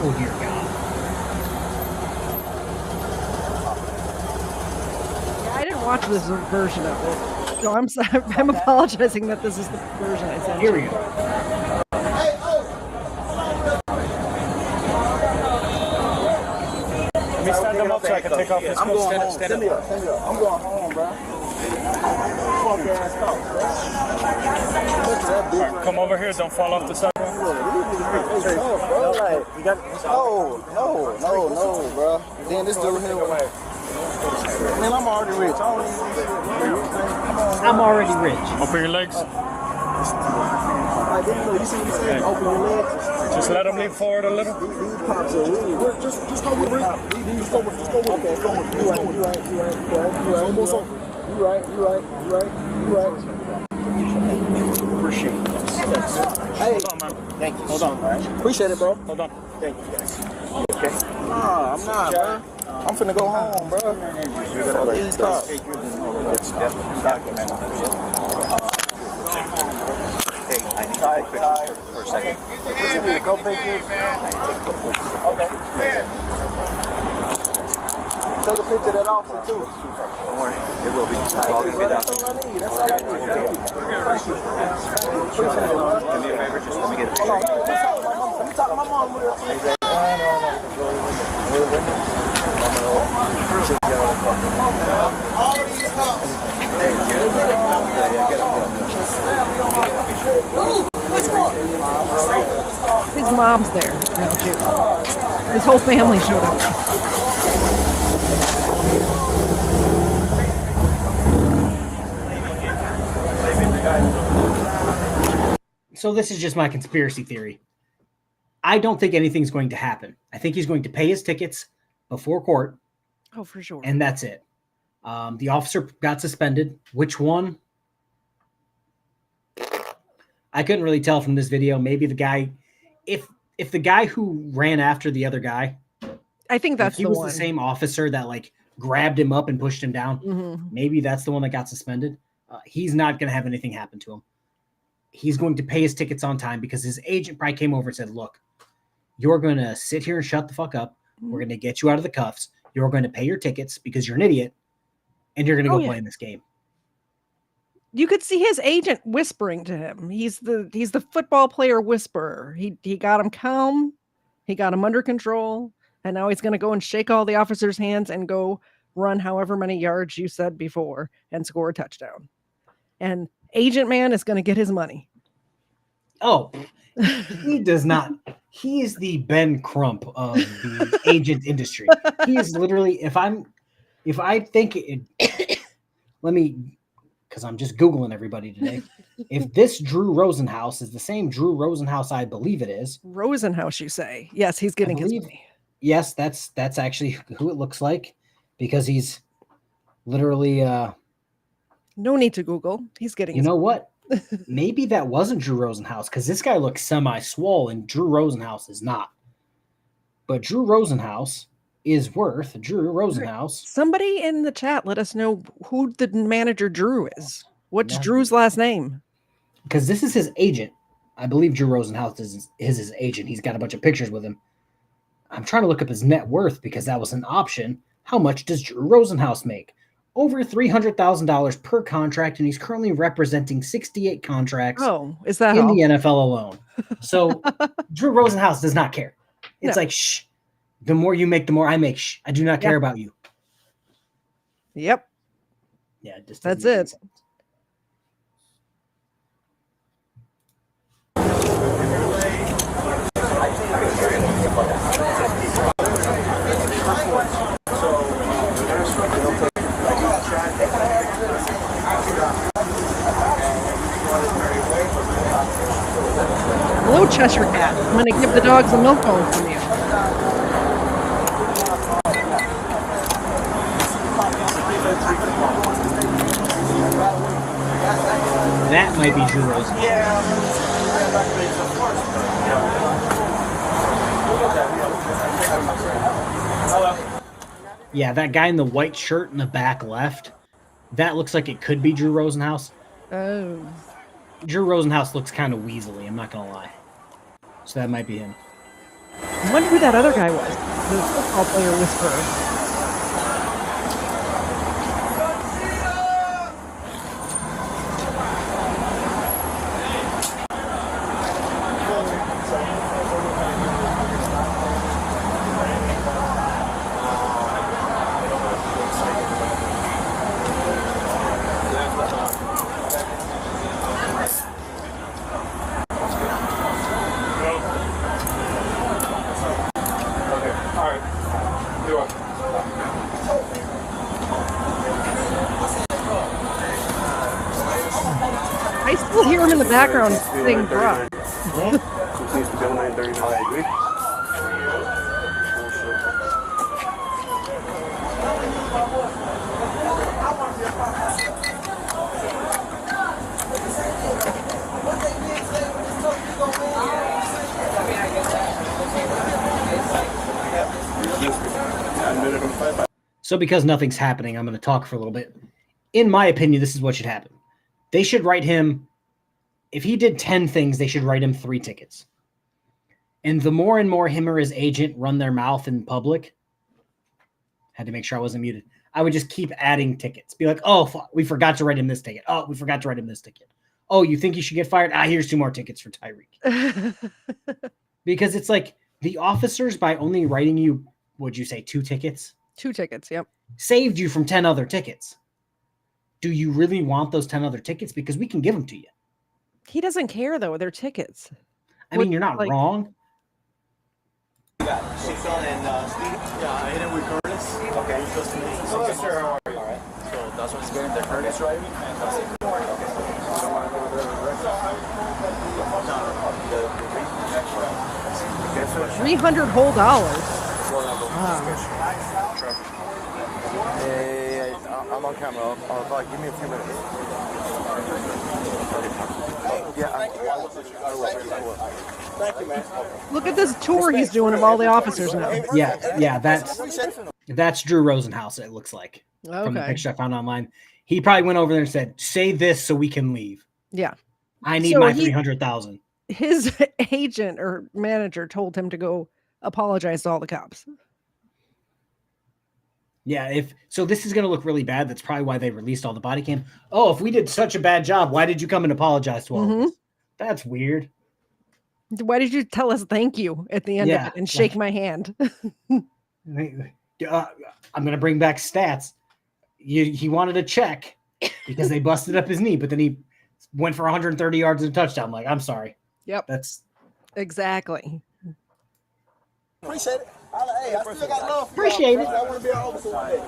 Oh dear God. Yeah, I didn't watch this version of it. So I'm sorry. I'm apologizing that this is the version I sent. Here we go. Let me stand them up so I can take off this. I'm going home. Stand up. I'm going home, bro. Fuck ass Right, come over here. Don't fall off the sidewalk. No, bro. Then this dude here. Man, I'm already rich. I'm already rich. Open your legs. You see what he said? Open your legs. Just let them lean forward a little. Just go with it. Just go with it. Okay, go with it. You right. Appreciate it. Hey, thank you. Hold on. Appreciate it, bro. Hold on. Thank you, guys. Okay. Nah, I'm not, bro. I'm finna go home, bro. Stop. outside for a second. Go pictures. Okay. Take a picture of that officer too. Don't worry, it will be. It's all gonna be done. That's all I need. Do me a favor, just let me get a picture. Let me talk to my mom real quick. His mom's there now too. His whole family showed up. So this is just my conspiracy theory. I don't think anything's going to happen. I think he's going to pay his tickets before court. Oh, for sure. And that's it. The officer got suspended. Which one? I couldn't really tell from this video. Maybe the guy, if the guy who ran after the other guy, I think that's he the was one. the same officer that like grabbed him up and pushed him down. Mm-hmm. Maybe that's the one that got suspended. He's not going to have anything happen to him. He's going to pay his tickets on time because his agent probably came over and said, look, you're going to sit here and shut the fuck up. Mm-hmm. We're going to get you out of the cuffs. You're going to pay your tickets because you're an idiot. And you're going to go play in this game. You could see his agent whispering to him. He's the football player whisperer. He got him calm. He got him under control. And now he's going to go and shake all the officers' hands and go run however many yards you said before and score a touchdown. And Agent Man is going to get his money. Oh, he does not. He is the Ben Crump of the agent industry. He is literally, if I think it, let me, because I'm just Googling everybody today. If this Drew Rosenhaus is the same Drew Rosenhaus I believe it is. Rosenhaus, you say? Yes, he's getting his money. Yes, that's actually who it looks like, because he's literally no need to Google. He's getting you know what? Maybe that wasn't Drew Rosenhaus, because this guy looks semi-swole and Drew Rosenhaus is not. But Drew Rosenhaus is worth Drew Rosenhaus. Somebody in the chat let us know who the manager Drew is. What's Drew's last name? Because this is his agent. I believe Drew Rosenhaus is his agent. He's got a bunch of pictures with him. I'm trying to look up his net worth because that was an option. How much does Drew Rosenhaus make? Over $300,000 per contract, and he's currently representing 68 contracts. Oh, is that in all? the NFL alone? So Drew Rosenhaus does not care. It's like, shh. The more you make, the more I make. Shh. I do not care about you. Yep. Yeah, just that's it. Hello, Cheshire Cat. I'm going to give the dogs a milk bone from you. That might be Drew Rosenhaus. Yeah, that guy in the white shirt in the back left, that looks like it could be Drew Rosenhaus. Oh. Drew Rosenhaus looks kind of weaselly, I'm not going to lie. So that might be him. I wonder who that other guy was. The football player whisperer. I still hear him in the background sing bruh. So because nothing's happening, I'm going to talk for a little bit. In my opinion, this is what should happen. They should write him if he did 10 things, they should write him 3 tickets. And the more and more him or his agent run their mouth in public, had to make sure I wasn't muted, I would just keep adding tickets. Be like, oh, we forgot to write him this ticket. Oh, we forgot to write him this ticket. Oh, you think he should get fired? Here's 2 more tickets for Tyreek. Because it's like the officers, by only writing you, would you say 2 tickets? 2 tickets, yep. Saved you from 10 other tickets. Do you really want those 10 other tickets? Because we can give them to you. He doesn't care, though. They're tickets. I mean, you're not wrong. She's on and Steve? Yeah, I hit it with Curtis. Okay. Hello, sir. How are you? All right. So that's what's going to Curtis, right? Fantastic. $300 whole dollars. Hey, I'm on camera. I'll give me a few minutes. Yeah, I will. Thank you, man. Look at this tour he's doing of all the officers now. Yeah, that's Drew Rosenhaus, it looks like. From the picture I found online. He probably went over there and said, say this so we can leave. Yeah. I need my 300,000. His agent or manager told him to go apologize to all the cops. Yeah, so this is going to look really bad. That's probably why they released all the body cam. Oh, if we did such a bad job, why did you come and apologize to all of us? That's weird. Why did you tell us thank you at the end of it and shake my hand? I'm going to bring back stats. He wanted a check because they busted up his knee, but then he went for 130 yards and a touchdown. Like, I'm sorry. Yep. That's exactly. Appreciate it. Hey, I still got love for appreciate y'all. it. I want to be an officer one day.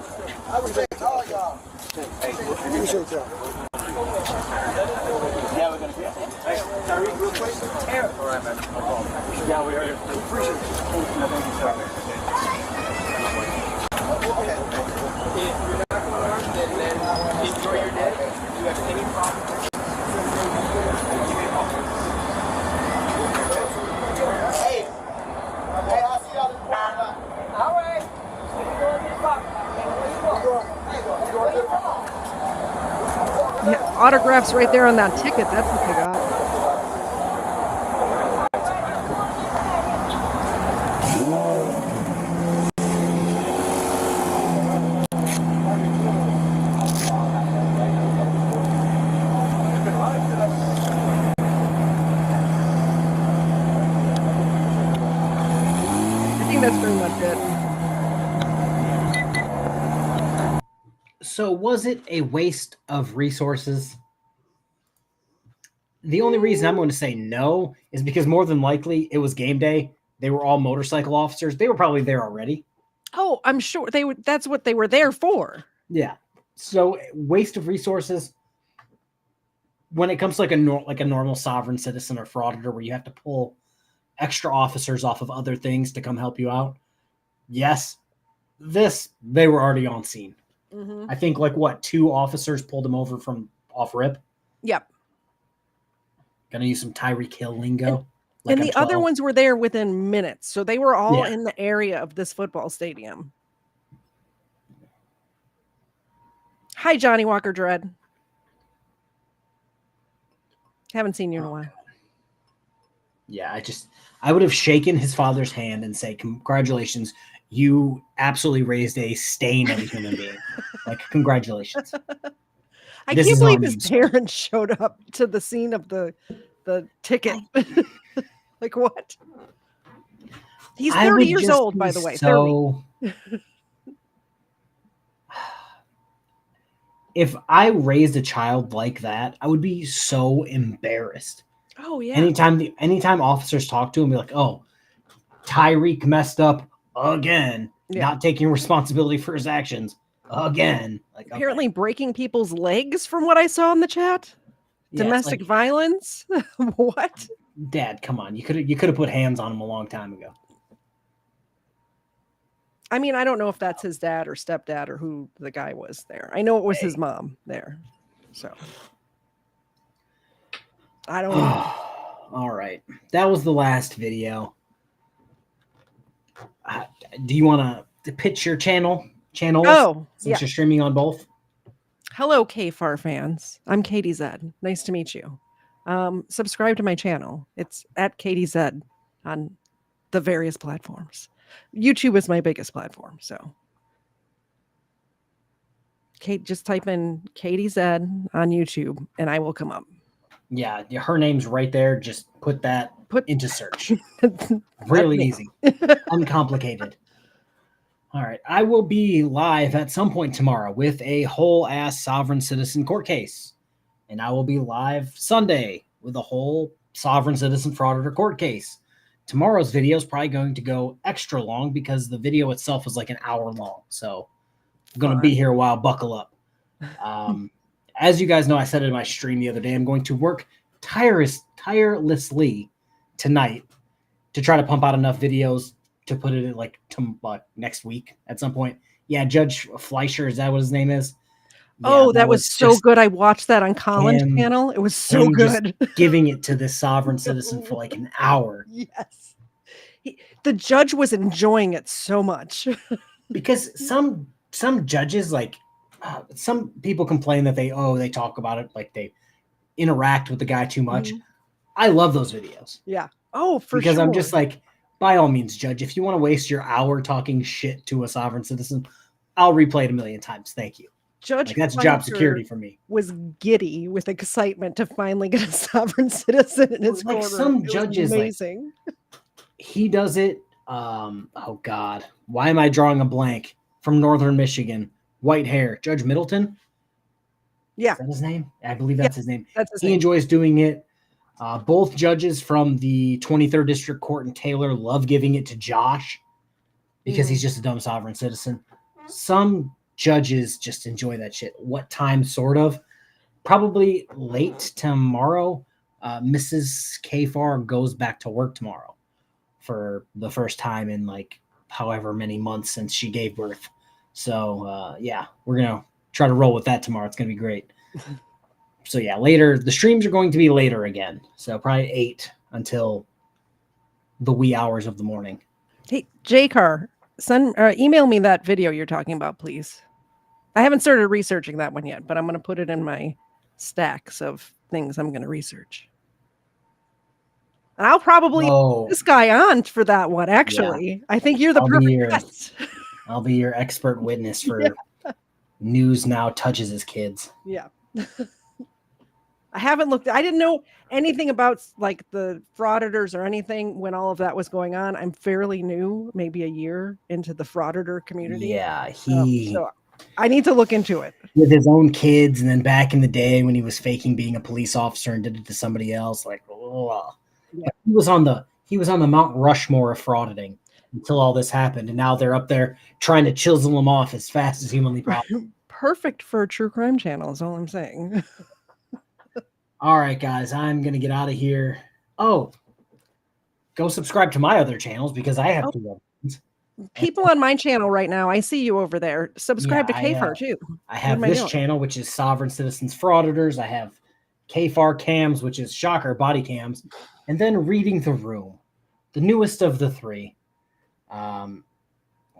I respect all y'all. Appreciate y'all. Yeah, we're going to be. Hey, Tyreek, real quick. All right, man. No problem. Yeah, we heard it. We appreciate it. Thank you, sir. Okay. If you're not going to learn, then enjoy your day. If you have any problems, hey, I'll see y'all in the morning. All right. Yeah, autographs right there on that ticket. That's what they got. I think that's pretty much it. So was it a waste of resources? The only reason I'm going to say no is because more than likely it was game day. They were all motorcycle officers. They were probably there already. Oh, I'm sure they would. That's what they were there for. Yeah. So waste of resources. When it comes to like a normal sovereign citizen or frauditor where you have to pull extra officers off of other things to come help you out. Yes. They were already on scene. Mm-hmm. I think 2 officers pulled him over from off rip. Yep. Gonna use some Tyreek Hill lingo. And the other ones were there within minutes. So they were all in the area of this football stadium. Hi, Johnny Walker Dread. Haven't seen you in a while. Yeah, I would have shaken his father's hand and say, congratulations. You absolutely raised a stain of a human being. Congratulations. I can't believe his parents showed up to the scene of the ticket. What? He's 30 years old, by the way. 30. If I raised a child like that, I would be so embarrassed. Oh, yeah. Anytime officers talk to him, be like, oh, Tyreek messed up again, not taking responsibility for his actions again. Apparently breaking people's legs from what I saw in the chat. Yeah, domestic violence. What? Dad, come on. You could have put hands on him a long time ago. I mean, I don't know if that's his dad or stepdad or who the guy was there. I know it was his mom there. So I don't know. All right. That was the last video. Do you want to pitch your channels? Oh, since you're streaming on both. Hello, KFARR fans. I'm KTZED. Nice to meet you. subscribe to my channel. It's at KTZED on the various platforms. YouTube is my biggest platform, so Kate, just type in KTZED on YouTube and I will come up. Yeah, her name's right there. Just put that into search. Really easy, uncomplicated. All right, I will be live at some point tomorrow with a whole ass sovereign citizen court case, and I will be live Sunday with a whole sovereign citizen frauditor court case. Tomorrow's video is probably going to go extra long because the video itself is like an hour long. So I'm going to be here a while. Buckle up. As you guys know, I said it in my stream the other day, I'm going to work tirelessly tonight to try to pump out enough videos to put it in like next week at some point. Yeah, Judge Fleischer, is that what his name is? Yeah, that was so good. I watched that on Colin's channel. It was so good. Giving it to this sovereign citizen for like an hour. Yes. The judge was enjoying it so much. Because some judges, like some people complain that they talk about it, like they interact with the guy too much. I love those videos. Yeah. Oh, for sure. Because I'm just like, by all means, judge, if you want to waste your hour talking shit to a sovereign citizen, I'll replay it a million times. Thank you. Judge, that's job security for me. Was giddy with excitement to finally get a sovereign citizen in his corner. Some judges, amazing. Like, he does it. Oh God, why am I drawing a blank? From Northern Michigan, white hair, Judge Middleton. Yeah, is that his name? I believe that's his name. That's his name. Enjoys doing it. Both judges from the 23rd District Court in Taylor love giving it to Josh because he's just a dumb sovereign citizen. Some judges just enjoy that shit. What time? Sort of. Probably late tomorrow. Mrs. KFARR goes back to work tomorrow for the first time in like however many months since she gave birth. So yeah, we're gonna try to roll with that tomorrow. It's gonna be great. So yeah, later the streams are going to be later again. So probably 8 until the wee hours of the morning. Hey, JCar, email me that video you're talking about, please. I haven't started researching that one yet, but I'm going to put it in my stacks of things I'm going to research. And I'll probably put this guy on for that one, actually. Yeah. I think you're the perfect guest. I'll be your expert witness for News Now Touches His Kids. Yeah. I haven't looked. I didn't know anything about like the frauditors or anything when all of that was going on. I'm fairly new, maybe a year into the frauditor community. Yeah, so I need to look into it. With his own kids, and then back in the day when he was faking being a police officer and did it to somebody else, like he was on the Mount Rushmore of frauditing until all this happened, and now they're up there trying to chisel him off as fast as humanly possible. Perfect for a true crime channel is all I'm saying. All right, guys, I'm going to get out of here. Oh, go subscribe to my other channels because I have 2 ones. People on my channel right now, I see you over there. Subscribe to KFARR too. I have this channel, which is Sovereign Citizens Frauditors. I have KFARR Cams, which is shocker body cams. And then Reading the Room, the newest of the 3.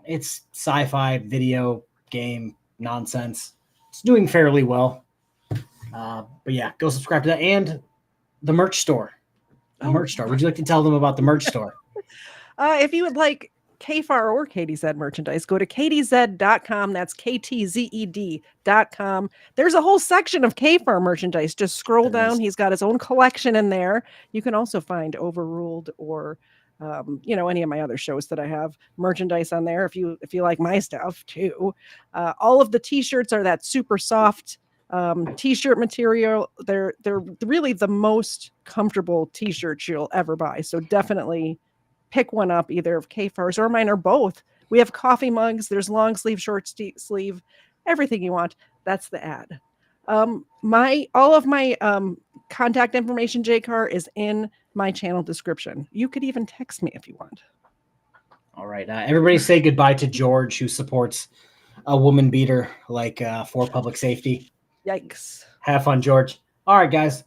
It's sci-fi video game nonsense. It's doing fairly well. But yeah, go subscribe to that and the merch store. Merch store. Would you like to tell them about the merch store? If you would like KFARR or KTZED merchandise, go to KTZED.com. That's KTZED.com. There's a whole section of KFARR merchandise. Just scroll down. He's got his own collection in there. You can also find Overruled or any of my other shows that I have merchandise on there. If you like my stuff too. All of the t-shirts are that super soft t-shirt material. They're really the most comfortable t-shirts you'll ever buy. So definitely pick one up, either of KFARR's or mine or both. We have coffee mugs. There's long sleeve, short sleeve, everything you want. That's the ad. All of my contact information, JCar, is in my channel description. You could even text me if you want. All right. Everybody say goodbye to George, who supports a woman beater like for public safety. Yikes. Have fun, George. All right, guys.